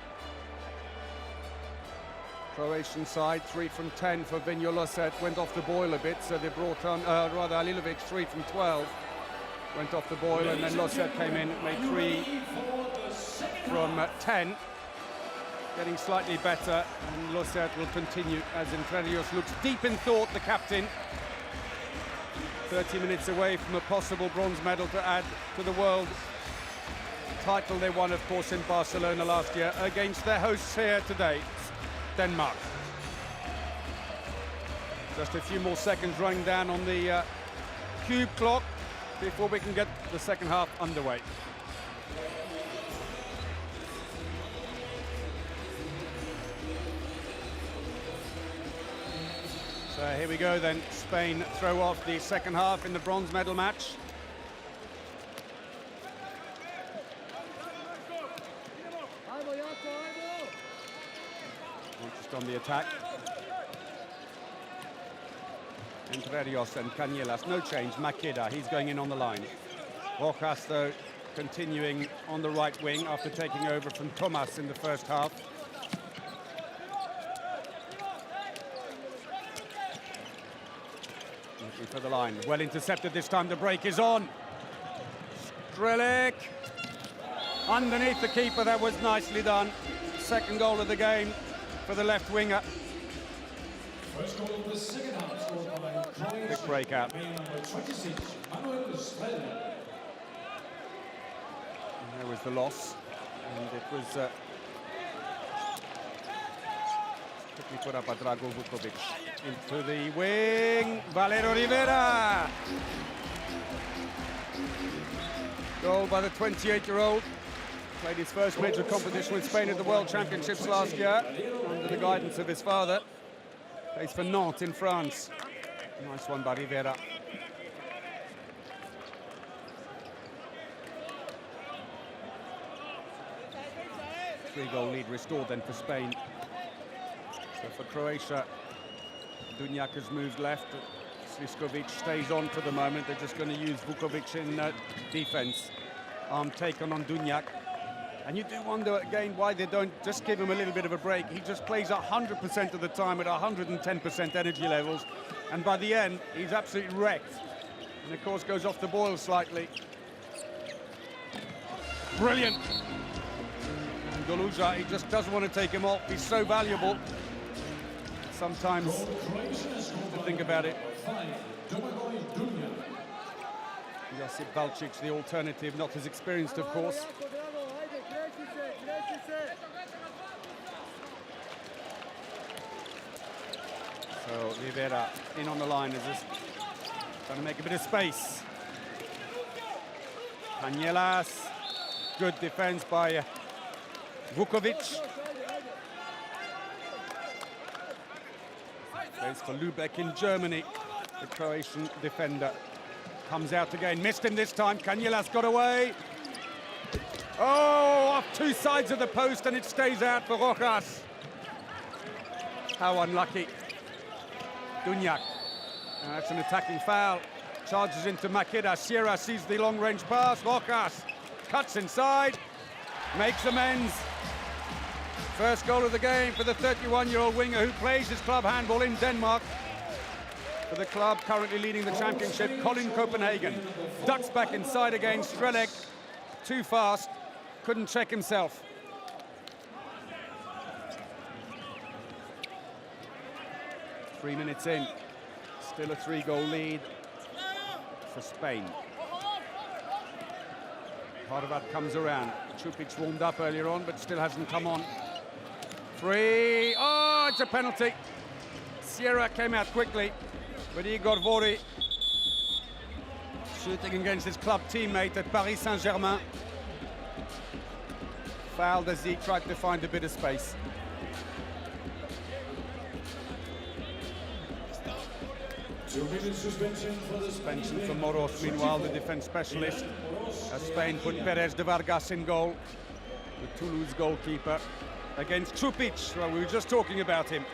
Croatian side. 3 from 10 for Venjo Losset, went off the boil a bit, so they brought on, rather Alilovic, 3 from 12. Went off the boil, and then Losset came in, made 3 from 10. Getting slightly better, and Losset will continue as Entre Rios looks deep in thought, the captain. 30 minutes away from a possible bronze medal to add to the world title they won, of course, in Barcelona last year against their hosts here today, Denmark. Just a few more seconds running down on the cube clock before we can get the second half underway. So here we go then. Spain throw off the second half in the bronze medal match. Just on the attack. Entre Rios and Cañelas, no change. Maqueda, he's going in on the line. Rojas, though, continuing on the right wing after taking over from Thomas in the first half. Looking for the line. Well intercepted this time. The break is on. Strelic. Underneath the keeper. That was nicely done. Second goal of the game for the left winger. First goal of the second half scored by Croatia. Big breakout. Number 26, Manuel. There was the loss, and it was quickly put up by Drago Vukovic. Into the wing, Valero Rivera! Goal by the 28-year-old. Played his first major competition with Spain at the World Championships last year, under the guidance of his father. Plays for Nantes in France. Nice one by Rivera. Three-goal lead restored then for Spain. So for Croatia, Dunjak has moved left. Sliskovic stays on for the moment. They're just going to use Vukovic in defense. Arm taken on Dunjak. And you do wonder again why they don't just give him a little bit of a break. He just plays 100% of the time at 110% energy levels, and by the end he's absolutely wrecked, and of course goes off the boil slightly. Brilliant. And Goluja, he just doesn't want to take him off. He's so valuable. Sometimes to think about it. Josip Valcic, the alternative, not as experienced, of course. So Rivera in on the line as this, trying to make a bit of space. Cañelas, good defense by Vukovic. Plays for Lübeck in Germany. The Croatian defender comes out again, missed him this time. Cañelas got away. Oh, off two sides of the post, and it stays out for Rojas. How unlucky. Dunjak. That's an attacking foul. Charges into Makeda. Sierra sees the long-range pass. Rojas cuts inside, makes amends. First goal of the game for the 31-year-old winger who plays his club handball in Denmark. For the club currently leading the championship, Colin Copenhagen. Ducks back inside again. Strelec, too fast, couldn't check himself. Three minutes in, still a 3-goal lead for Spain. Horvat comes around. Čupić warmed up earlier on, but still hasn't come on. Free. Oh, it's a penalty. Sierra came out quickly, but Igor Vori shooting against his club teammate at Paris Saint-Germain. Fouled as he tried to find a bit of space. Suspension for Moros, meanwhile, the defense specialist. As Spain put Perez de Vargas in goal, the Toulouse goalkeeper, against Čupić. Well, we were just talking about him.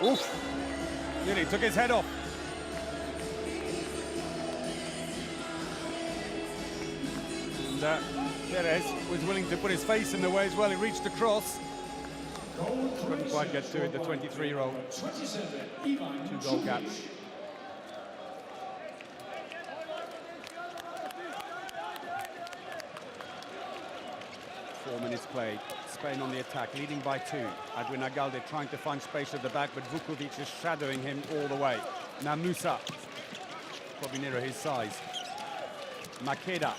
Oof! Nearly took his head off. And Perez was willing to put his face in the way as well. He reached across. Couldn't quite get to it, the 23-year-old. Two-goal gap. Four minutes played. Spain on the attack, leading by 2. Aguinagalde trying to find space at the back, but Vukovic is shadowing him all the way. Now Musa, probably nearer his size. Makeda,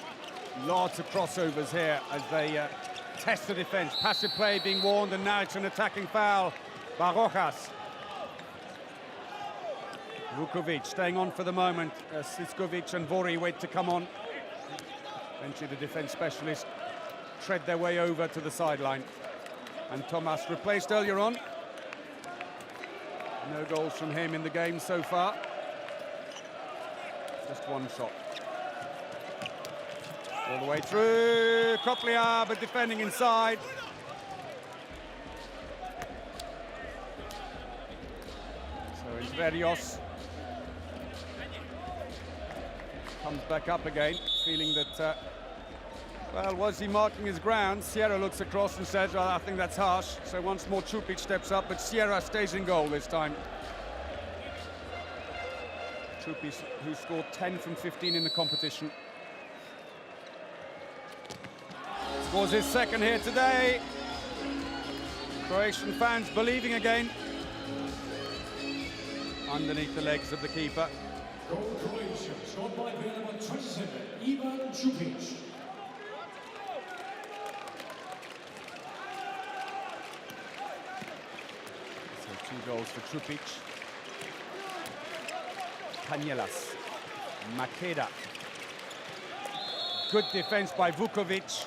lots of crossovers here as they test the defense. Passive play being warned, and now it's an attacking foul by Rojas. Vukovic staying on for the moment. Siskovic and Vori wait to come on. Eventually the defense specialist tread their way over to the sideline. And Thomas replaced earlier on. No goals from him in the game so far. Just one shot. All the way through, Koplia, but defending inside. So it's Verios. Comes back up again, feeling that, well, was he marking his ground? Sierra looks across and says, well, I think that's harsh. So once more Čupić steps up, but Sierra stays in goal this time. Čupić, who scored 10 from 15 in the competition. Scores his second here today. Croatian fans believing again. Underneath the legs of the keeper. Goal Croatia, scored by player number 27, Ivan Čupić. So 2 goals for Čupić. Cañelas. Makeda. Good defense by Vukovic.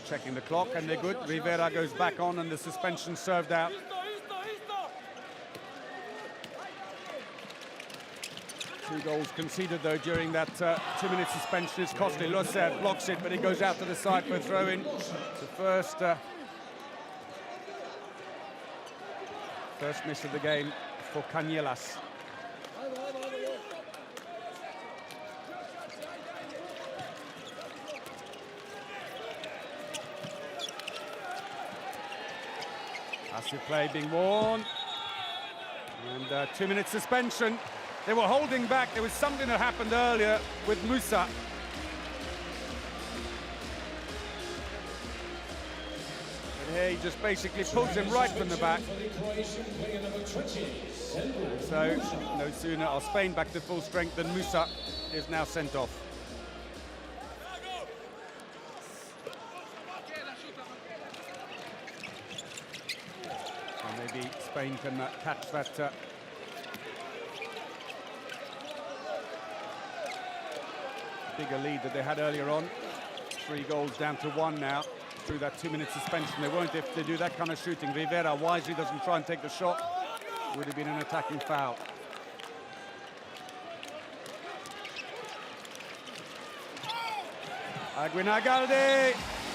Checking the clock, and they're good. Rivera goes back on, and the suspension served out. Two goals conceded, though, during that 2-minute suspension. It's costly. Loser blocks it, but he goes out to the side for a throw-in. The first miss of the game for Cañelas. Passive play being worn. And 2-minute suspension. They were holding back. There was something that happened earlier with Musa. And here he just basically pulls him right from the back. So, no sooner are Spain back to full strength than Musa is now sent off. So maybe Spain can catch that bigger lead that they had earlier on. 3 goals down to 1 now through that 2-minute suspension. They won't if they do that kind of shooting. Rivera wisely doesn't try and take the shot. Would have been an attacking foul. Aguinagalde.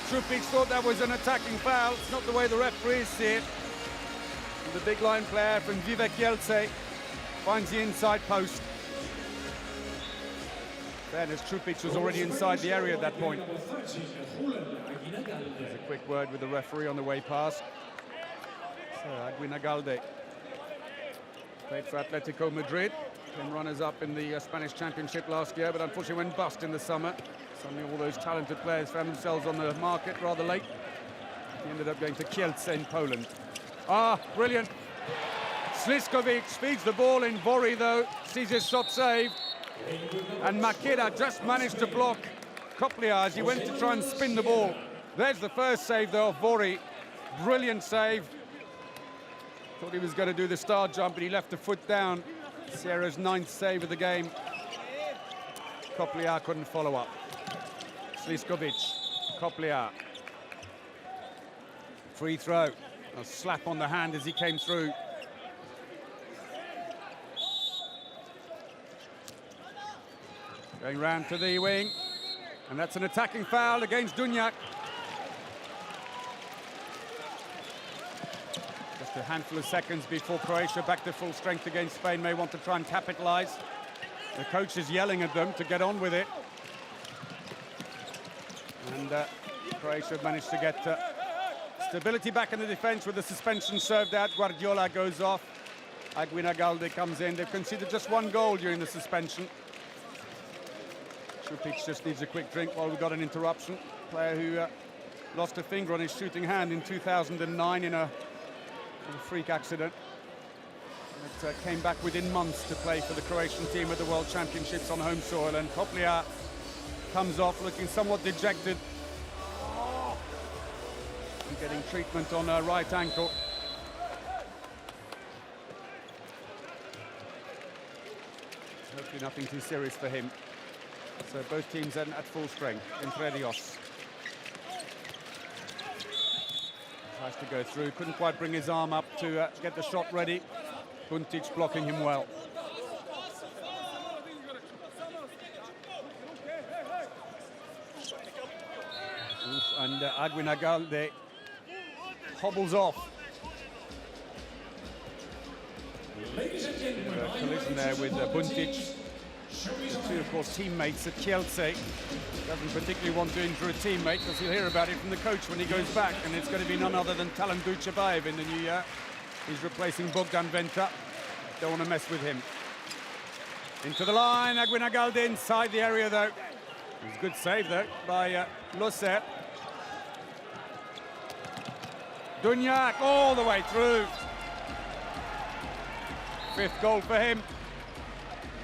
Trupic thought that was an attacking foul. It's not the way the referees see it. And the big line player from Viva Kielce finds the inside post. Fairness, Trupic was already inside the area at that point. There's a quick word with the referee on the way past. So Aguinagalde played for Atletico Madrid, came runners-up in the Spanish Championship last year, but unfortunately went bust in the summer. Suddenly all those talented players found themselves on the market rather late. He ended up going to Kielce in Poland. Ah, brilliant. Sliskovic feeds the ball in. Vori, though, sees his shot saved. And Makeda just managed to block Koplia as he went to try and spin the ball. There's the first save, though, of Vori. Brilliant save. Thought he was going to do the star jump, but he left the foot down. Sierra's 9th save of the game. Koplia couldn't follow up. Sliskovic, Koplia. Free throw. A slap on the hand as he came through. Going round to the wing. And that's an attacking foul against Dunjak. Just a handful of seconds before Croatia back to full strength against Spain may want to try and capitalise. The coach is yelling at them to get on with it. And Croatia managed to get stability back in the defence with the suspension served out. Guardiola goes off. Aguinagalde comes in. They've conceded just 1 goal during the suspension. Trupic just needs a quick drink while we got an interruption. Player who lost a finger on his shooting hand in 2009 in a freak accident. It came back within months to play for the Croatian team at the World Championships on home soil. And Koplia comes off looking somewhat dejected. And getting treatment on her right ankle. Hopefully nothing too serious for him. So both teams at full strength. Entre Rios. Tries to go through, couldn't quite bring his arm up to get the shot ready. Buntic blocking him well. And Aguinagalde hobbles off. Collision there with Buntic. The 2, of course, teammates at Kielce. Doesn't particularly want to injure a teammate because he'll hear about it from the coach when he goes back, and it's going to be none other than Talan Ducebaev in the new year. He's replacing Bogdan Venta. Don't want to mess with him. Into the line, Aguinagalde inside the area though. It was a good save though by Loser. Dunjak all the way through. 5th goal for him.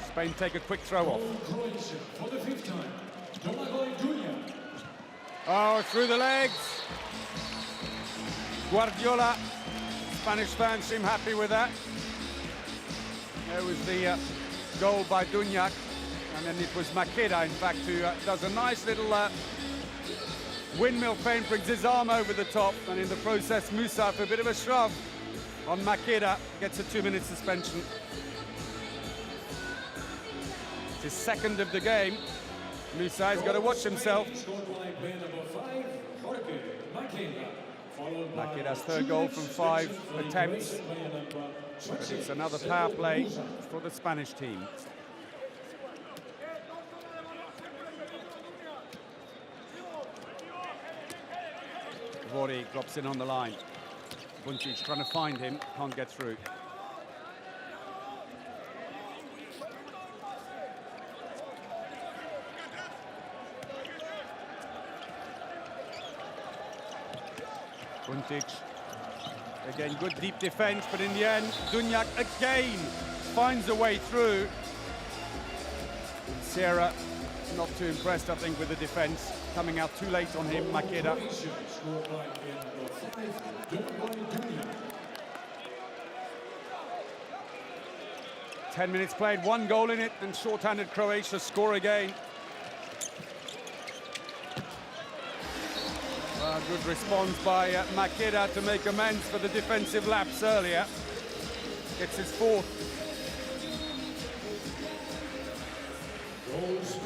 Spain take a quick throw off. For the 5th time, oh, through the legs. Guardiola. Spanish fans seem happy with that. There was the goal by Dunjak, and then it was Makeda, in fact, who does a nice little windmill feint, brings his arm over the top, and in the process, Musa, for a bit of a shove on Makeda, gets a 2-minute suspension. It's his 2nd of the game. Musa's got to watch himself. Makeda's 3rd goal from 5 attempts. But it's another power play for the Spanish team. Vori drops in on the line. Buntic trying to find him, can't get through. Buntic, again, good deep defense, but in the end, Dunjak again finds a way through. And Sierra, not too impressed, I think, with the defense. Coming out too late on him, Makeda. 10 minutes played, 1 goal in it, and short-handed Croatia score again. Good response by Makeda to make amends for the defensive lapse earlier. It's his 4th.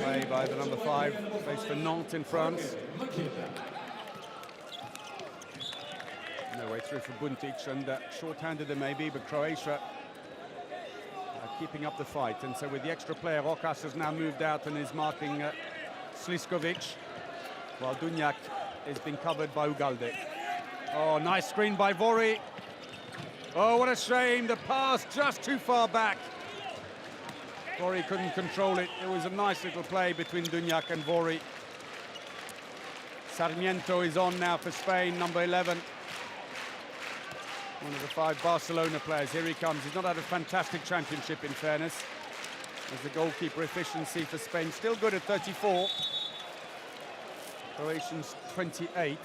Play by the number 5, plays for Nantes in France. No way through for Buntic, and short-handed they may be, but Croatia keeping up the fight. And so with the extra player, Rokas has now moved out and is marking Sliskovic, while Dunjak is being covered by Ugalde. Oh, nice screen by Vori. Oh, what a shame, the pass just too far back. Vori couldn't control it. It was a nice little play between Dunjak and Vori. Sarmiento is on now for Spain, number 11. One of the 5 Barcelona players. Here he comes. He's not had a fantastic championship, in fairness. As the goalkeeper efficiency for Spain still good at 34. Croatians 28.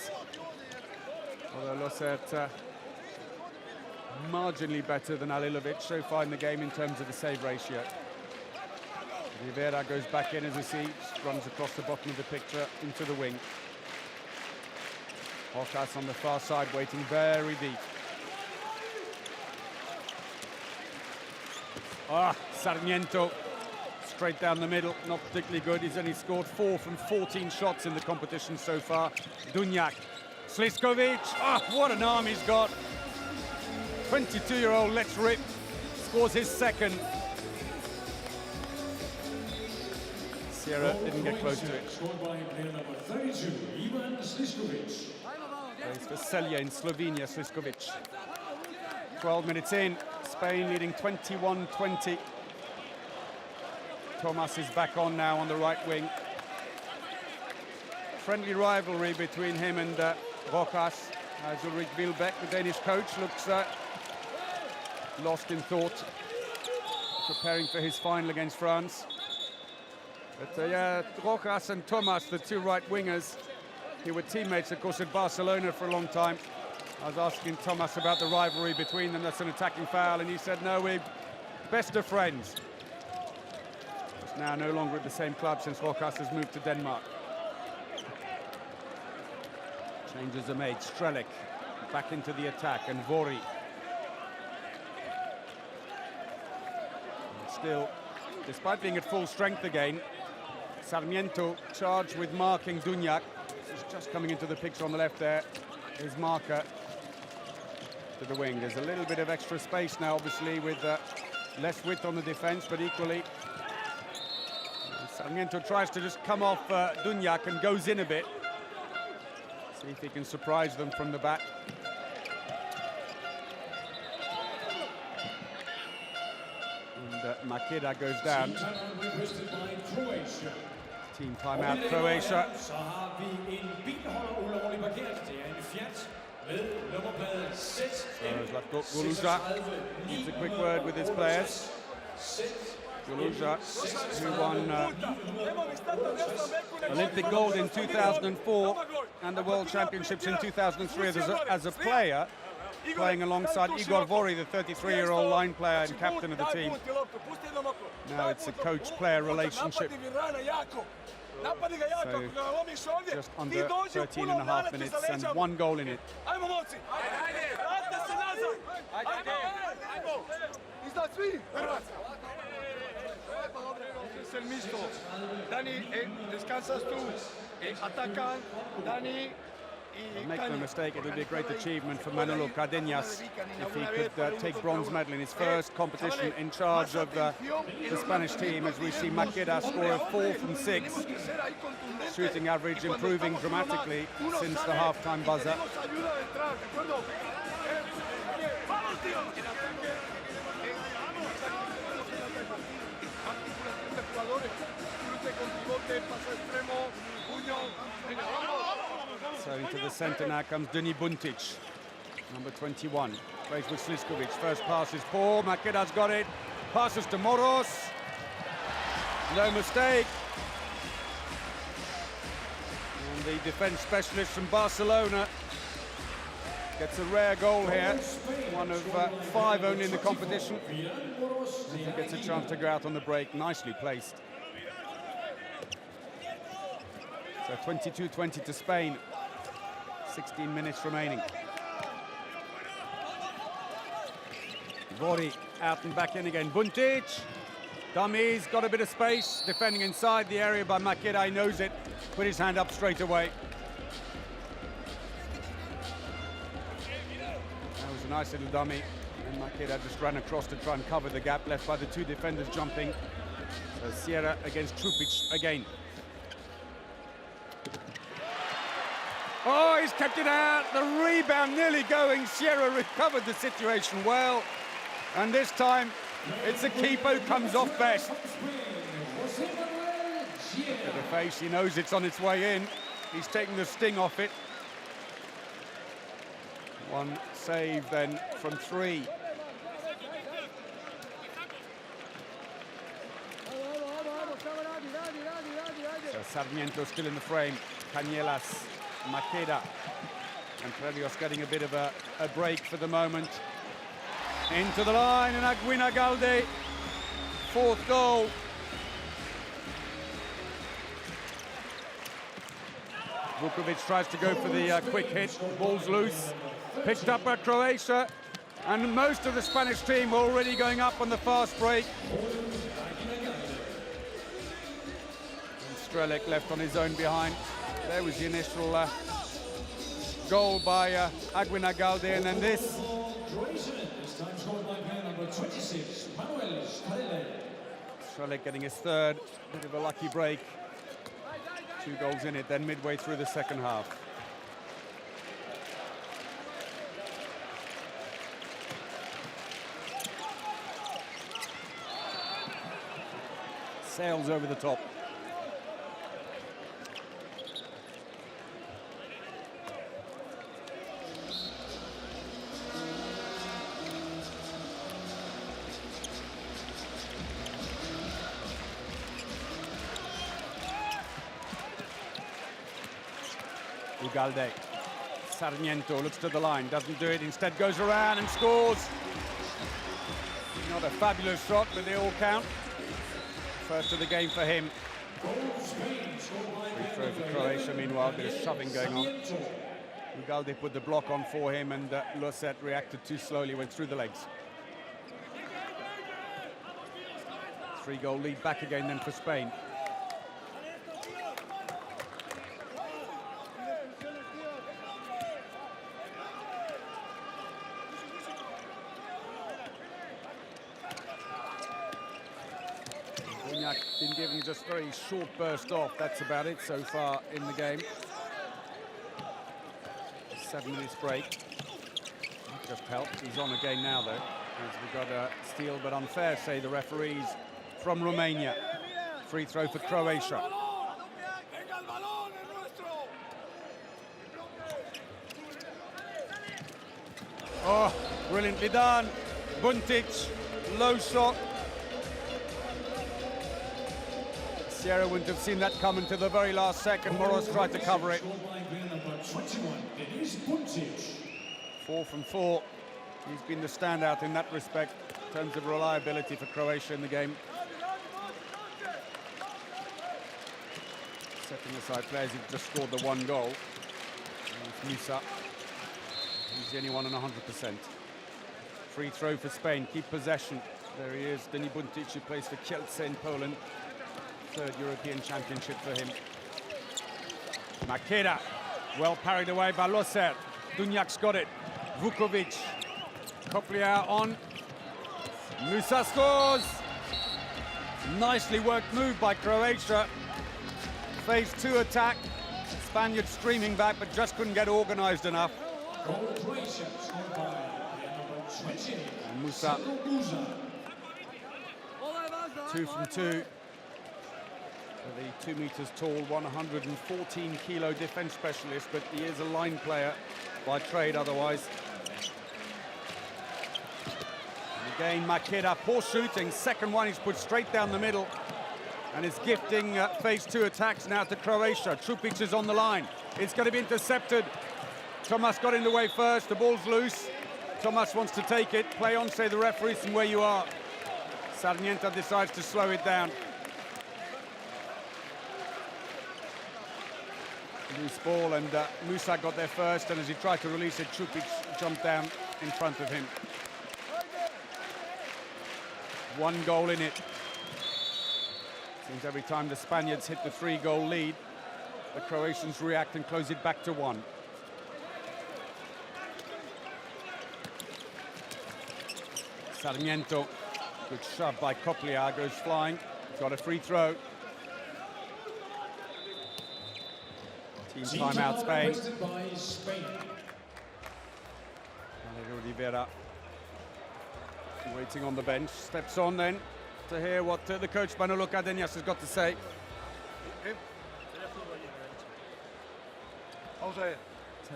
Although Losert marginally better than Alilovic so far in the game in terms of the save ratio. Rivera goes back in, as we see, runs across the bottom of the picture into the wing. Rokas on the far side, waiting very deep. Sarmiento straight down the middle, not particularly good. He's only scored 4 from 14 shots in the competition so far. Dunjak, Sliskovic, what an arm he's got. 22-year-old, let's rip, scores his 2nd. Sierra didn't get close to it. Plays for Celje in Slovenia, Sliskovic. 12 minutes in, Spain leading 21-20. Thomas is back on now on the right wing. Friendly rivalry between him and Rokas. As Ulrich Wilbeck, the Danish coach, looks lost in thought, preparing for his final against France. But yeah, Rokas and Thomas, the 2 right wingers, they were teammates, of course, at Barcelona for a long time. I was asking Thomas about the rivalry between them. That's an attacking foul, and he said, no, we're best of friends. He's now no longer at the same club since Rokas has moved to Denmark. Changes are made. Strelec back into the attack, and Vori. And still, despite being at full strength again, Sarmiento charged with marking Dunjak. He's just coming into the picture on the left there. His marker to the wing. There's a little bit of extra space now, obviously, with less width on the defense, but equally Sarmiento tries to just come off Dunjak and goes in a bit. See if he can surprise them from the back. And Makeda goes down. Team timeout, Croatia. Zlatko Goluza needs a quick word with his players. Goluza, who won Olympic gold in 2004 and the World Championships in 2003 as a player, playing alongside Igor Vori, the 33-year-old line player and captain of the team. Now it's a coach-player relationship. So just under 13 and a half minutes and 1 goal in it. Make no mistake, it would be a great achievement for Manolo Cardenas if he could take bronze medal in his first competition in charge of the Spanish team, as we see Makeda score a 4 from 6. Shooting average improving dramatically since the half-time buzzer. So into the centre now comes Denis Buntic, number 21. Plays with Sliskovic. First pass is poor. Makeda's got it. Passes to Moros. No mistake. And the defence specialist from Barcelona gets a rare goal here. One of 5 only in the competition. And he gets a chance to go out on the break. Nicely placed. So 22-20 to Spain. 16 minutes remaining. Vori out and back in again. Buntic. Dummies, got a bit of space. Defending inside the area by Makeda. He knows it. Put his hand up straight away. That was a nice little dummy. And Makeda just ran across to try and cover the gap left by the 2 defenders jumping. So Sierra against Trupic again. Oh, he's kept it out. The rebound nearly going. Sierra recovered the situation well. And this time, it's a keeper who comes off best. Look at the face, he knows it's on its way in. He's taking the sting off it. One save then from 3. So Sarmiento still in the frame. Cañelas, Makeda. And Prelios getting a bit of a break for the moment. Into the line, and Aguinagalde, 4th goal. Vukovic tries to go for the quick hit, ball's loose. Picked up by Croatia, and most of the Spanish team already going up on the fast break. And Strelec left on his own behind. There was the initial goal by Aguinagalde, and then this. Strelec getting his 3rd, bit of a lucky break. 2 goals in it, then midway through the second half. Sails over the top. Ugalde. Sarmiento looks to the line, doesn't do it, instead goes around and scores. Not a fabulous shot, but they all count. First of the game for him. Free throw for Croatia, meanwhile, a bit of shoving going on. Ugalde put the block on for him, and Losset reacted too slowly, went through the legs. 3-goal lead back again then for Spain. Been given just very short burst off, that's about it so far in the game. 7 minutes break. That just helped. He's on again now though, as we got a steal, but unfair, say the referees from Romania. Free throw for Croatia. Oh, brilliantly done. Buntic, low shot. Sierra wouldn't have seen that come until the very last second. Moros tried to cover it. 4 from 4. He's been the standout in that respect in terms of reliability for Croatia in the game. Setting aside players who've just scored the 1 goal. It's Musa. He's the only one on 100%. Free throw for Spain. Keep possession. There he is. Denis Buntic, who plays for Kielce in Poland. 3rd European Championship for him. Makeda, well parried away by Losser. Dunyak's got it. Vukovic. Koplia on. Musa scores. Nicely worked move by Croatia. Phase 2 attack. Spaniards streaming back, but just couldn't get organised enough. Musa, 2 from 2. The 2 meters tall, 114 kilo defense specialist, but he is a line player by trade otherwise. And again, Makeda, poor shooting. Second one, he's put straight down the middle. And is gifting phase 2 attacks now to Croatia. Trupic is on the line. It's going to be intercepted. Tomas got in the way first. The ball's loose. Tomas wants to take it. Play on, say the referees, from where you are. Sarmiento decides to slow it down. Loose ball, and Musa got there first, and as he tried to release it, Trupic jumped down in front of him. 1 goal in it. Seems every time the Spaniards hit the 3-goal lead, the Croatians react and close it back to 1. Sarmiento, good shove by Cochlear, goes flying. Got a free throw. Team timeout, Spain. Oliveira waiting on the bench, steps on then to hear what the coach Manolo Cardenas has got to say.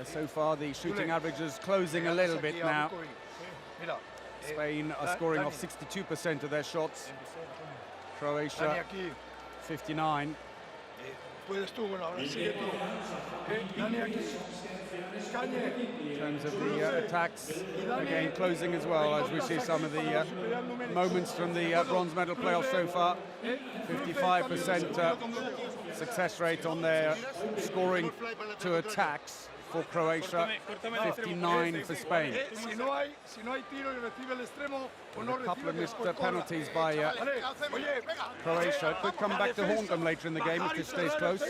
So far the shooting average is closing a little bit now. Spain are scoring off 62% of their shots. Croatia 59. In terms of the attacks, again closing as well, as we see some of the moments from the bronze medal playoffs so far. 55% success rate on their scoring to attacks for Croatia, 59 for Spain. And a couple of missed penalties by Croatia. Could come back to haunt them later in the game if it stays close.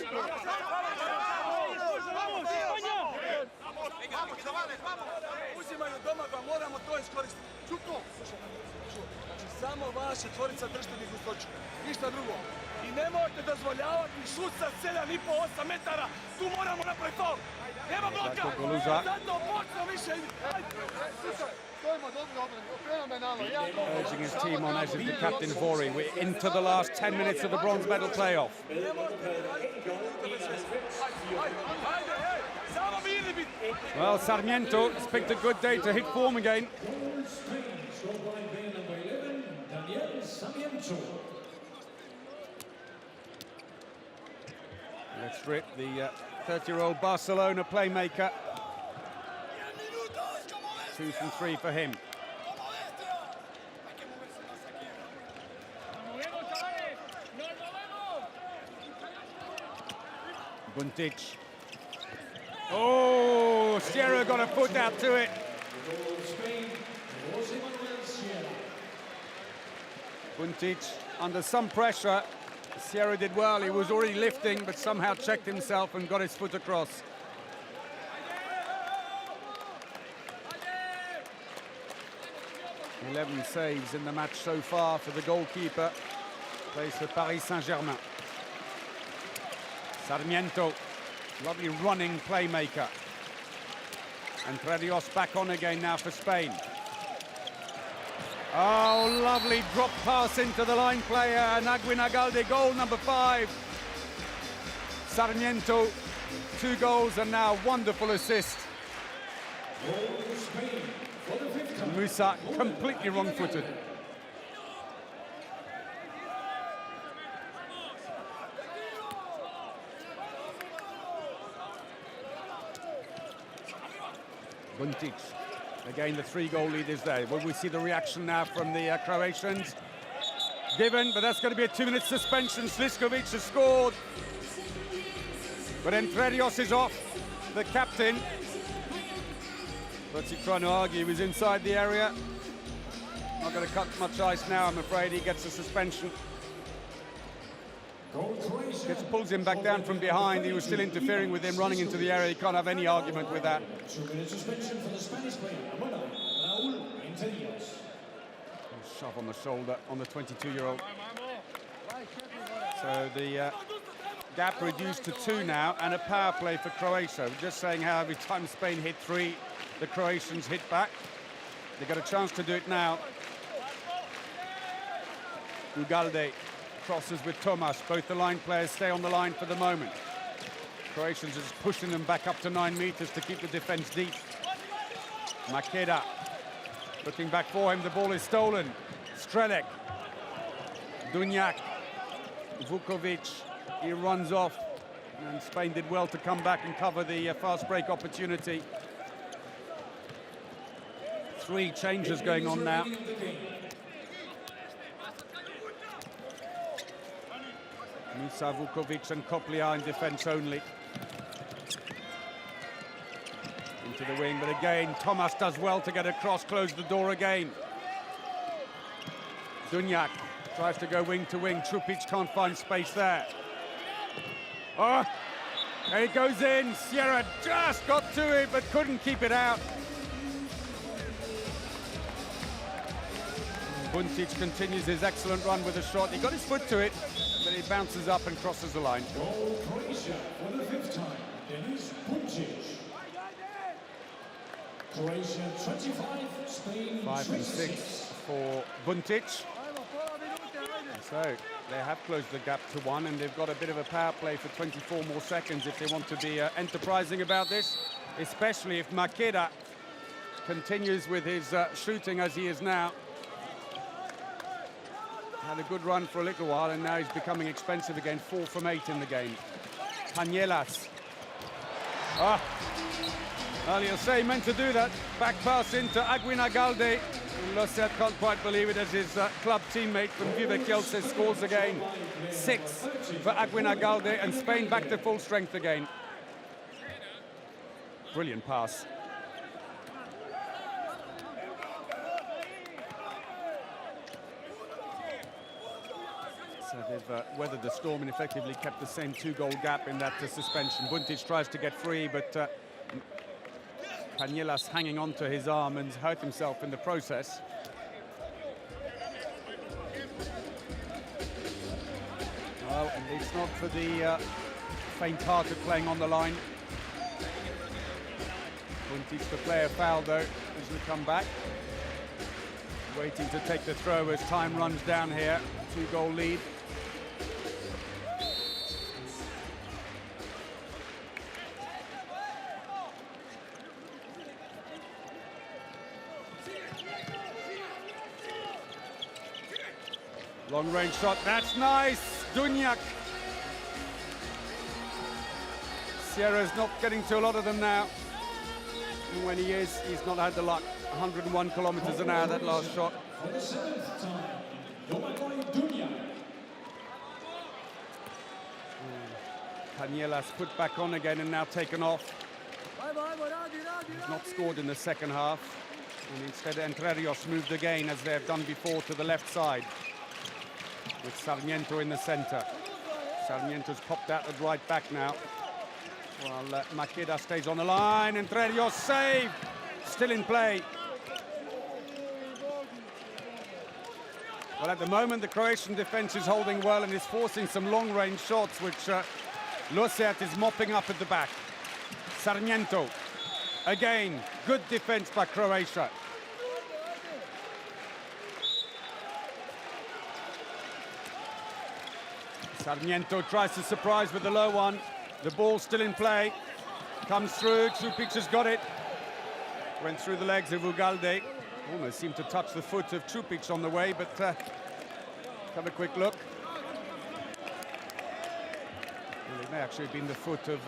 Samo vaša tvorica drštenih gustoća, ništa drugo. I nemojte dozvoljavati šut sa 7,5-8 metara. Tu moramo napraviti faul. Nema bloka. Zato počne više. Urging his team on, as is the captain Vori. We're into the last 10 minutes of the bronze medal playoff. Well, Sarmiento has picked a good day to hit form again. Let's rip the 30-year-old Barcelona playmaker. 2 from 3 for him. Buntic. Oh, Sierra got a foot out to it. Buntic under some pressure. Sierra did well. He was already lifting, but somehow checked himself and got his foot across. "11 saves in the match so far for the goalkeeper. Plays for Paris Saint-Germain. Sarmiento, lovely running playmaker. And Tredios back on again now for Spain. Oh, lovely drop pass into the line player, and Aguinagalde, goal number 5. Sarmiento, 2 goals and now wonderful assist. Musa completely wrong-footed. Buntic. Again, the 3-goal lead is there. Will we see the reaction now from the Croatians? Given, but that's going to be a 2-minute suspension. Sliskovic has scored. But then Tredios is off, the captain. What's he trying to argue? He was inside the area. Not going to cut much ice now, I'm afraid. He gets a suspension. Pulls him back down from behind. He was still interfering with him, running into the area. He can't have any argument with that. 2-minute suspension for the Spanish player, number 9, Raúl Interios. Shove on the shoulder on the 22-year-old. So the gap reduced to 2 now, and a power play for Croatia. We're just saying how every time Spain hit 3, the Croatians hit back. They got a chance to do it now. Ugalde crosses with Tomas. Both the line players stay on the line for the moment. Croatians just pushing them back up to 9 meters to keep the defense deep. Makeda looking back for him. The ball is stolen. Strelec. Dunjak. Vukovic. He runs off. And Spain did well to come back and cover the fast break opportunity. 3 changes going on now. Musa, Vukovic and Koplia in defence only. Into the wing, but again, Tomas does well to get across, close the door again. Dunjak tries to go wing to wing. Trupic can't find space there. Oh, and it goes in. Sierra just got to it, but couldn't keep it out. Buntic continues his excellent run with a shot. He got his foot to it, but he bounces up and crosses the line. Goal Croatia for the 5th time, Denis Buntic. Croatia 25, Spain 5 and 6 for Buntic. So they have closed the gap to 1, and they've got a bit of a power play for 24 more seconds if they want to be enterprising about this, especially if Makeda continues with his shooting as he is now. Had a good run for a little while, and now he's becoming expensive again. 4 from 8 in the game. Cañelas. Jose meant to do that. Back pass into Aguinagalde. Losset can't quite believe it as his club teammate from Vive Kielce scores again. 6 for Aguinagalde, and Spain back to full strength again. Brilliant pass. So they've weathered the storm and effectively kept the same 2-goal gap in that suspension. Buntic tries to get free, but Cañelas hanging on to his arm and hurt himself in the process. Well, it's not for the faint-hearted playing on the line. Buntic to play a foul, though, as we come back. Waiting to take the throw as time runs down here. 2-goal lead. Long range shot, that's nice! Dunjak. Sierra's not getting to a lot of them now. And when he is, he's not had the luck. 101 kilometers an hour, that last shot. For the 7th time, Domagoj Dunjak. Cañelas put back on again and now taken off. He's not scored in the second half. And instead, Entre Rios moved again, as they have done before, to the left side, with Sarmiento in the centre. Sarmiento's popped out at right back now, while Makeda stays on the line. Entre Rios save, still in play. Well, at the moment, the Croatian defence is holding well and is forcing some long-range shots, which Losert is mopping up at the back. Sarmiento, again, good defence by Croatia. Sarmiento tries to surprise with the low one. The ball still in play. Comes through, Trupic has got it. Went through the legs of Ugalde. Almost seemed to touch the foot of Trupic on the way, but have a quick look. Well, it may actually have been the foot of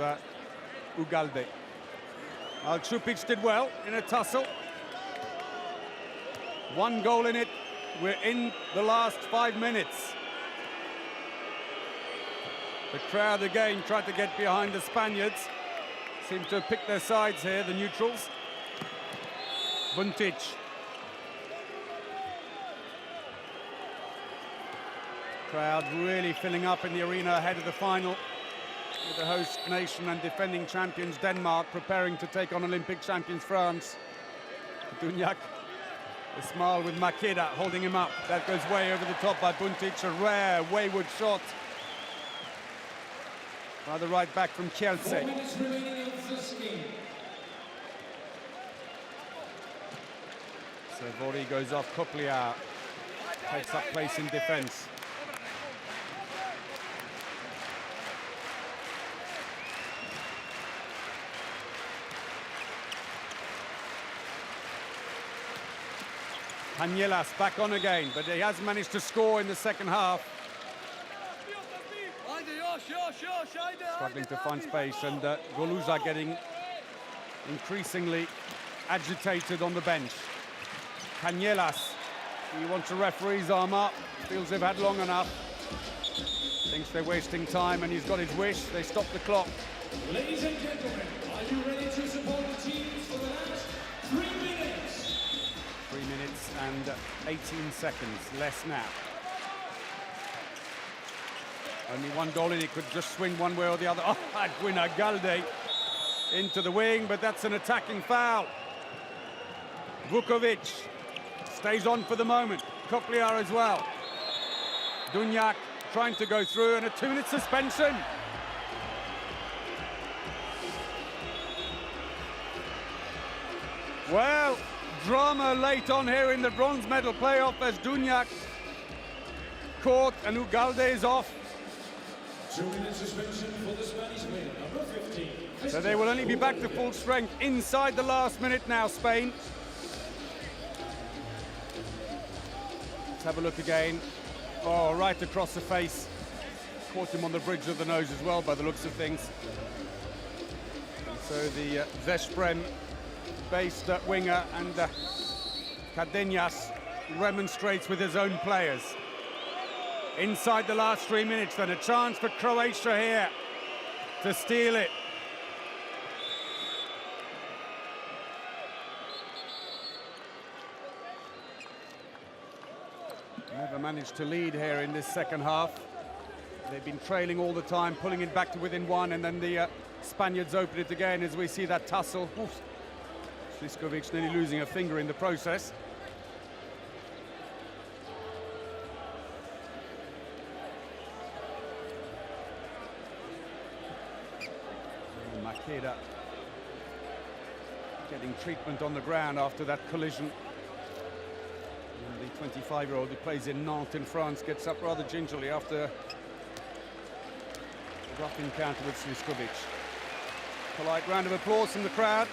Ugalde. Well, Trupic did well in a tussle. 1 goal in it. We're in the last 5 minutes. The crowd again tried to get behind the Spaniards. Seem to have picked their sides here, the neutrals. Buntic. Crowd really filling up in the arena ahead of the final, with the host nation and defending champions Denmark preparing to take on Olympic champions France. Dunjak, a smile with Makeda holding him up. That goes way over the top by Buntic, a rare wayward shot by the right back from Kielce. 4 minutes remaining of this game. So Vori goes off, Copliar takes up place in defence. Cañelas back on again, but he has managed to score in the second half. Struggling to find space, and Goluza getting increasingly agitated on the bench. Cañelas, he wants a referee's arm up, feels they've had long enough, thinks they're wasting time, and he's got his wish. They stop the clock. Ladies and gentlemen, are you ready to support the teams for the last 3 minutes? 3 minutes and 18 seconds less now. Only one goal and he could just swing one way or the other. Oh, Aguinagalde into the wing, but that's an attacking foul. Vukovic stays on for the moment. Copliar as well. Dunjak trying to go through, and a 2-minute suspension. Well, drama late on here in the bronze medal playoff as Dunjak caught and Ugalde is off. 2-minute suspension for the Spanish player, number 15. So they will only be back to full strength inside the last minute now, Spain. Let's have a look again. Oh, right across the face. Caught him on the bridge of the nose as well, by the looks of things. And so the Veszprém-based winger and Cardenas remonstrates with his own players. Inside the last 3 minutes, then a chance for Croatia here to steal it. Never managed to lead here in this second half. They've been trailing all the time, pulling it back to within one, and then the Spaniards open it again as we see that tussle. Sliskovic nearly losing a finger in the process. Makeda getting treatment on the ground after that collision. And the 25-year-old who plays in Nantes in France gets up rather gingerly after a rough encounter with Sliskovic. Polite round of applause from the crowd.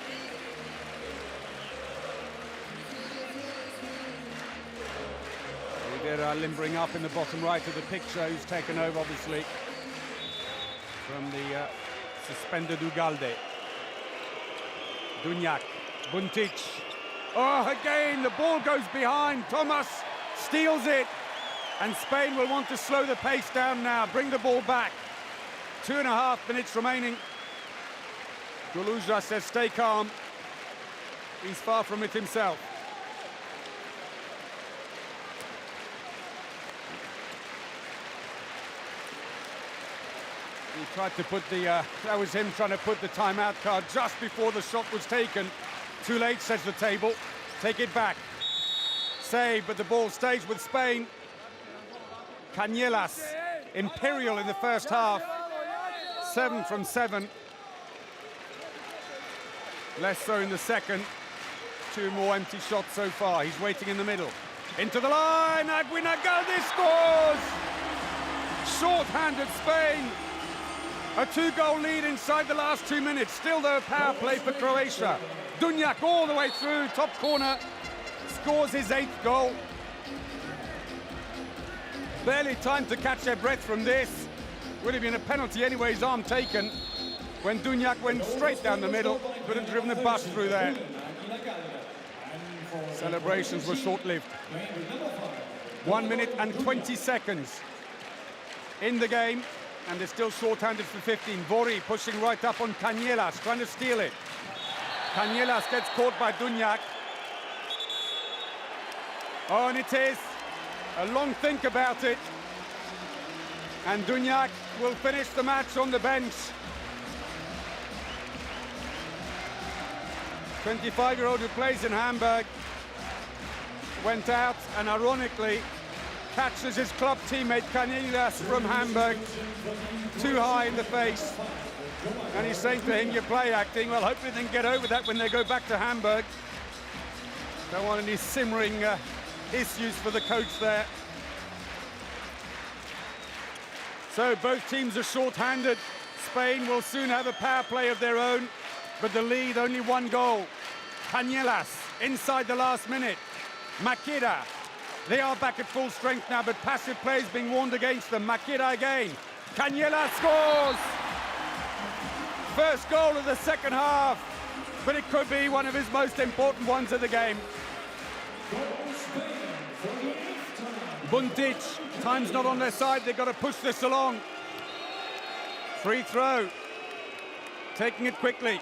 Oliveira limbering up in the bottom right of the picture, who's taken over obviously from the suspended Ugalde. Dunjak, Buntic. Oh, again, the ball goes behind. Thomas steals it. And Spain will want to slow the pace down now, bring the ball back. 2.5 minutes remaining. Goluza says, stay calm. He's far from it himself. He tried to put the, that was him trying to put the timeout card just before the shot was taken. Too late, says the table. Take it back. Save, but the ball stays with Spain. Cañelas, imperial in the first half. 7 from 7. Less so in the second. 2 more empty shots so far. He's waiting in the middle. Into the line, Aguinagalde scores! Short-handed Spain. A 2-goal lead inside the last 2 minutes. Still though, power play for Croatia. Dunjak all the way through, top corner, scores his 8th goal. Barely time to catch their breath from this. Would have been a penalty anyway, his arm taken. When Dunjak went straight down the middle, could have driven a bus through there. Celebrations were short-lived. 1 minute and 20 seconds in the game. And they're still short-handed for 15. Vori pushing right up on Cañelas, trying to steal it. Cañelas gets caught by Dunjak. Oh, and it is a long think about it. And Dunjak will finish the match on the bench. 25-year-old who plays in Hamburg went out and ironically catches his club teammate Cañelas from Hamburg too high in the face. And he's saying to him, you're play acting. Well, hopefully they can get over that when they go back to Hamburg. Don't want any simmering issues for the coach there. So both teams are short-handed. Spain will soon have a power play of their own, but the lead only one goal. Cañelas inside the last minute. Makeda. They are back at full strength now, but passive play is being warned against them. Makeda again. Cañelas scores! First goal of the second half, but it could be one of his most important ones of the game. Buntic, time's not on their side, they've got to push this along. Free throw, taking it quickly.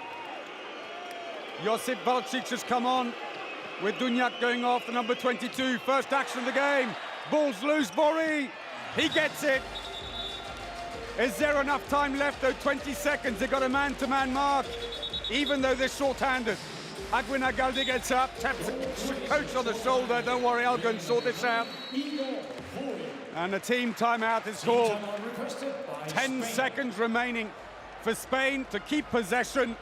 Josip Valcic has come on, with Dunjak going off, the number 22. First action of the game, ball's loose, Bori, he gets it. Is there enough time left though? 20 seconds, they've got a man-to-man mark, even though they're short-handed. Aguinagalde gets up, taps the coach on the shoulder. Don't worry, I'll go and sort this out. And the team timeout is called. 10 seconds remaining for Spain to keep possession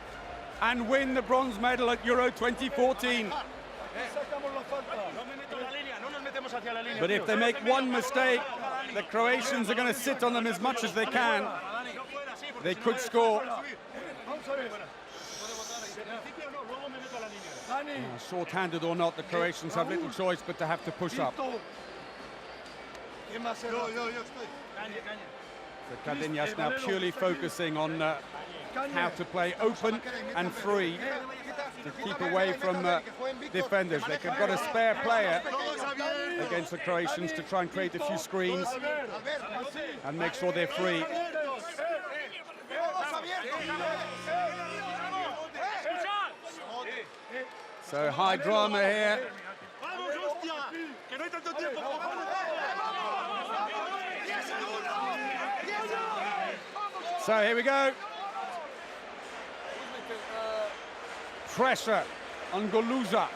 and win the bronze medal at Euro 2014. But if they make one mistake, the Croatians are going to sit on them as much as they can. They could score. Short-handed or not, the Croatians have little choice but to have to push up. So Cardenas now purely focusing on how to play open and free to keep away from defenders. They've got a spare player against the Croatians to try and create a few screens and make sure they're free. So high drama here. So here we go. Pressure on Goluza.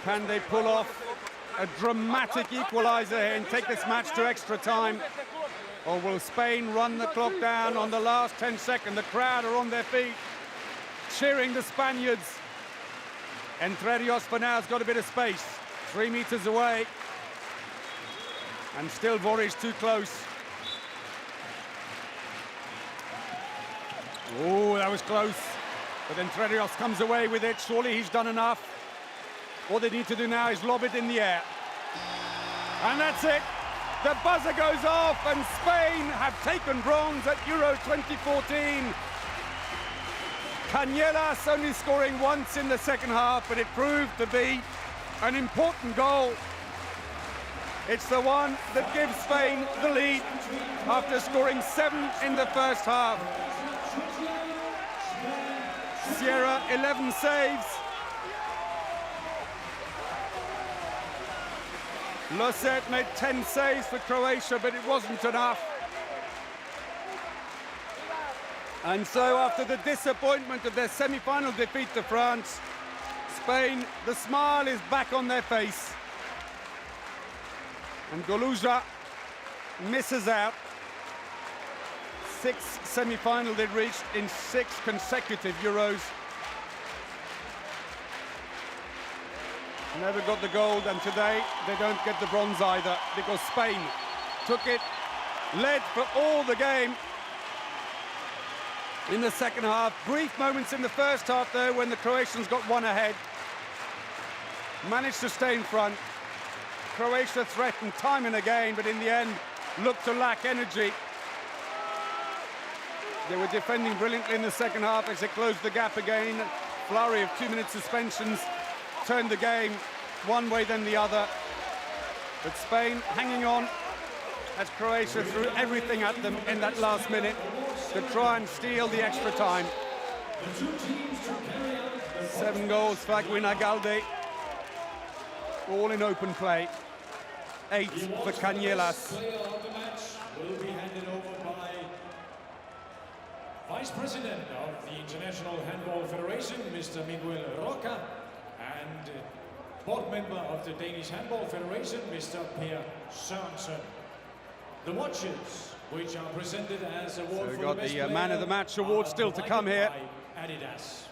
Can they pull off a dramatic equaliser here and take this match to extra time? Or will Spain run the clock down on the last 10 seconds? The crowd are on their feet, cheering the Spaniards. Entre Rios for now has got a bit of space. 3 meters away. And still Bori's too close. Oh, that was close. But Entre Rios comes away with it. Surely he's done enough. All they need to do now is lob it in the air. And that's it. The buzzer goes off and Spain have taken bronze at Euro 2014. Cañelas only scoring once in the second half, but it proved to be an important goal. It's the one that gives Spain the lead after scoring 7 in the first half. Sierra, 11 saves. Losset made 10 saves for Croatia, but it wasn't enough. And so after the disappointment of their semi-final defeat to France, Spain, the smile is back on their face. And Goluza misses out. 6th semi-final they'd reached in 6 consecutive Euros. Never got the gold, and today they don't get the bronze either, because Spain took it, led for all the game in the second half. Brief moments in the first half though when the Croatians got one ahead. Managed to stay in front. Croatia threatened time and again, but in the end looked to lack energy. They were defending brilliantly in the second half as they closed the gap again. Flurry of 2-minute suspensions turned the game one way then the other. But Spain hanging on as Croatia threw everything at them in that last minute to try and steal the extra time. 7 goals for Aguinagalde, all in open play. 8 for Cañelas. Will be handed over by Vice President of the International Handball Federation, Mr. Miguel Roca, and board member of the Danish Handball Federation, Mr. Per Sørensen. The watches, which are presented as award so we've for got the best the man of the match award still to come here. Adidas.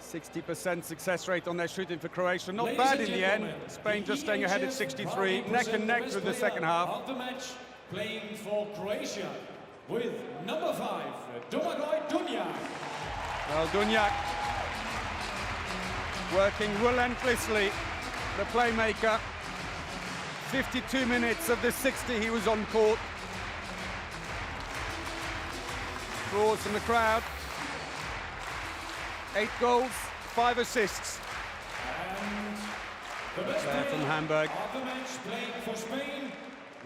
60% success rate on their shooting for Croatia. Not bad in the end. Spain just staying ahead at 63. Neck and neck through the second half. Of the match, playing for Croatia with number 5, Domagoj Dunjak. Well, Dunjak working relentlessly, the playmaker. 52 minutes of the 60 he was on court. Applause from the crowd. 8 goals, 5 assists. And the best Player from Hamburg. of the match, playing for Spain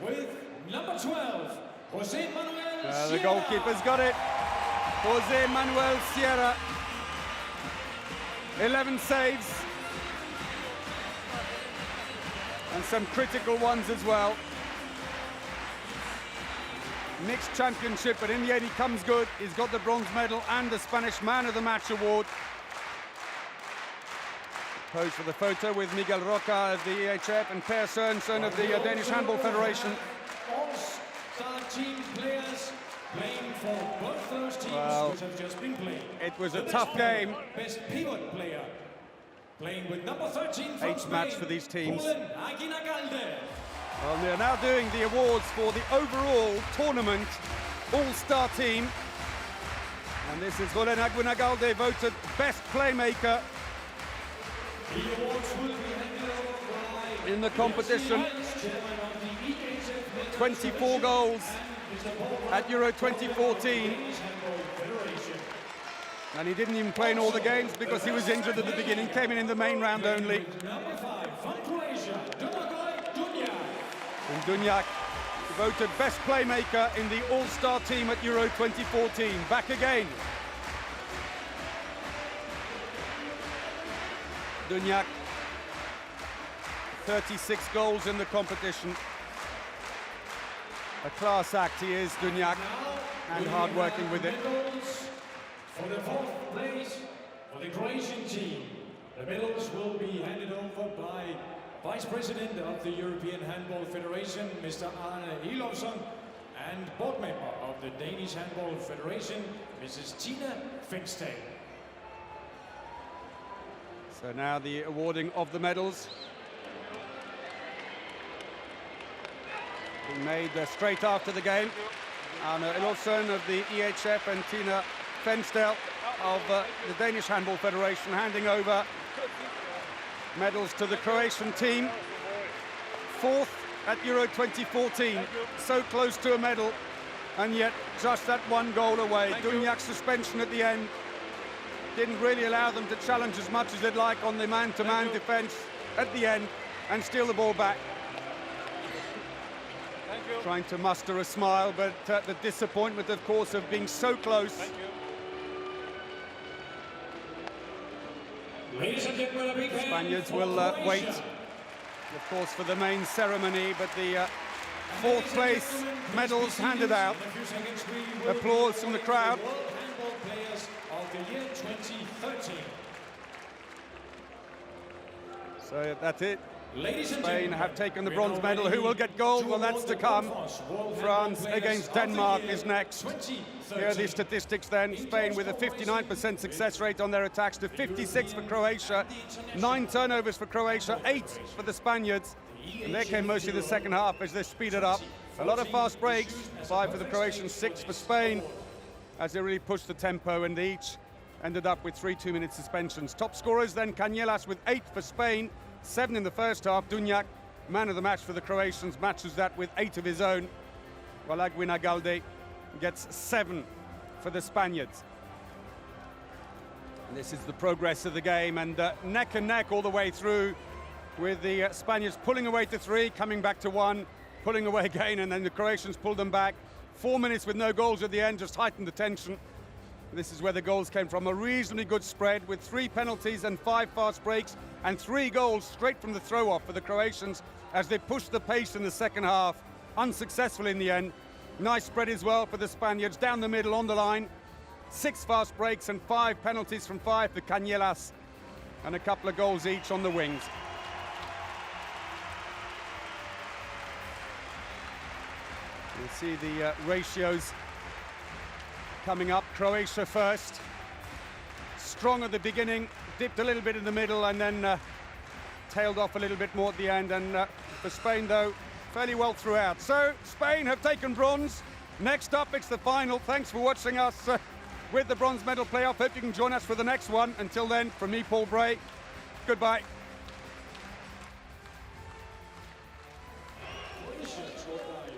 with number 12, Jose Manuel The Sierra. goalkeeper's got it. Jose Manuel Sierra. 11 saves. And some critical ones as well. Mixed championship, but in the end he comes good. He's got the bronze medal and the Spanish Man of the Match award. Pose for the photo with Miguel Roca of the EHF and Per Sørensen of the Danish Handball Federation. All-star team players playing for both those teams which have just been played. It was a The tough best game. Best pivot player playing with number 13 from Eighth Spain, match for these teams. Julen Aguinagalde. Well, they're now doing the awards for the overall tournament all-star team. And this is Julen Aguinagalde, voted best playmaker The awards will be handed over by in the competition. 24 goals at Euro 2014. And he didn't even play in all the games because he was injured at the beginning, came in the main round only. Number 5 from Croatia, Domagoj Dunjak. And Dunjak voted best playmaker in the all-star team at Euro 2014. Back again. Dunjak, 36 goals in the competition. A class act he is, Dunjak, and hard working with it. Medals for the 4th place for the Croatian team. The medals will be handed over by Vice President of the European Handball Federation, Mr. Arne Ilofsson, and board member of the Danish Handball Federation, Mrs. Tina Fensted. So now the awarding of the medals. Being made straight after the game. Arne Ilofsson of the EHF and Tina Fensted of the Danish Handball Federation handing over medals to the Croatian team. 4th at Euro 2014. So close to a medal, and yet just that 1 goal away. Dunjak's suspension at the end didn't really allow them to challenge as much as they'd like on the man-to-man defence at the end and steal the ball back. Trying to muster a smile, but the disappointment, of course, of being so close. Ladies and gentlemen, a big hand Spaniards for will Croatia. wait, of course, for the main ceremony, but the 4th place medals handed out. Applause from the crowd. World Handball Players of the year 2013. So that's it. Ladies and Spain gentlemen, have taken the we're bronze now medal. ready Who will get gold? to Well, that's award to the come. World France Handball against Players of the Denmark year is next. 2013. Here are the statistics then. Spain with a 59% success rate on their attacks to 56 for Croatia. 9 turnovers for Croatia, 8 for the Spaniards. And they came mostly in the second half as they speeded up. A lot of fast breaks, 5 for the Croatians, 6 for Spain, as they really pushed the tempo, and they each ended up with 3 2-minute suspensions. Top scorers then, Cañelas with 8 for Spain, 7 in the first half. Dunjak, man of the match for the Croatians, matches that with 8 of his own, while Aguinagalde gets 7 for the Spaniards. And this is the progress of the game, and neck and neck all the way through, with the Spaniards pulling away to 3, coming back to 1, pulling away again, and then the Croatians pulled them back. 4 minutes with no goals at the end just heightened the tension. This is where the goals came from. A reasonably good spread with 3 penalties and 5 fast breaks and 3 goals straight from the throw-off for the Croatians as they pushed the pace in the second half. Unsuccessful in the end. Nice spread as well for the Spaniards down the middle on the line. 6 fast breaks and 5 penalties from 5 for Cañelas, and a couple of goals each on the wings. You'll see the ratios coming up. Croatia first. Strong at the beginning, dipped a little bit in the middle and then tailed off a little bit more at the end. And for Spain, though, fairly well throughout. So Spain have taken bronze. Next up, it's the final. Thanks for watching us with the bronze medal playoff. Hope you can join us for the next one. Until then, from me, Paul Bray, goodbye.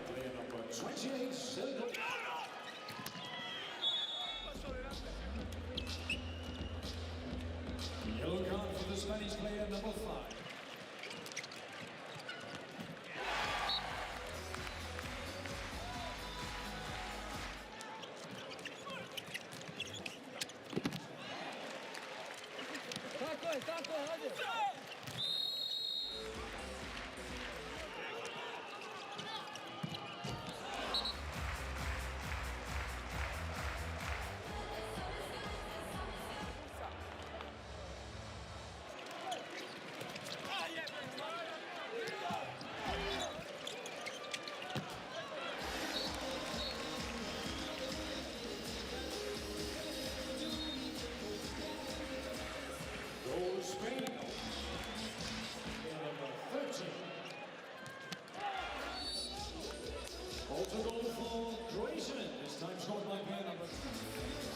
Player number 28, silver. Yellow card for the Spanish player number 5. Goal Spain. Player number 13. Also goal for Croatia. This time scored by player number 2.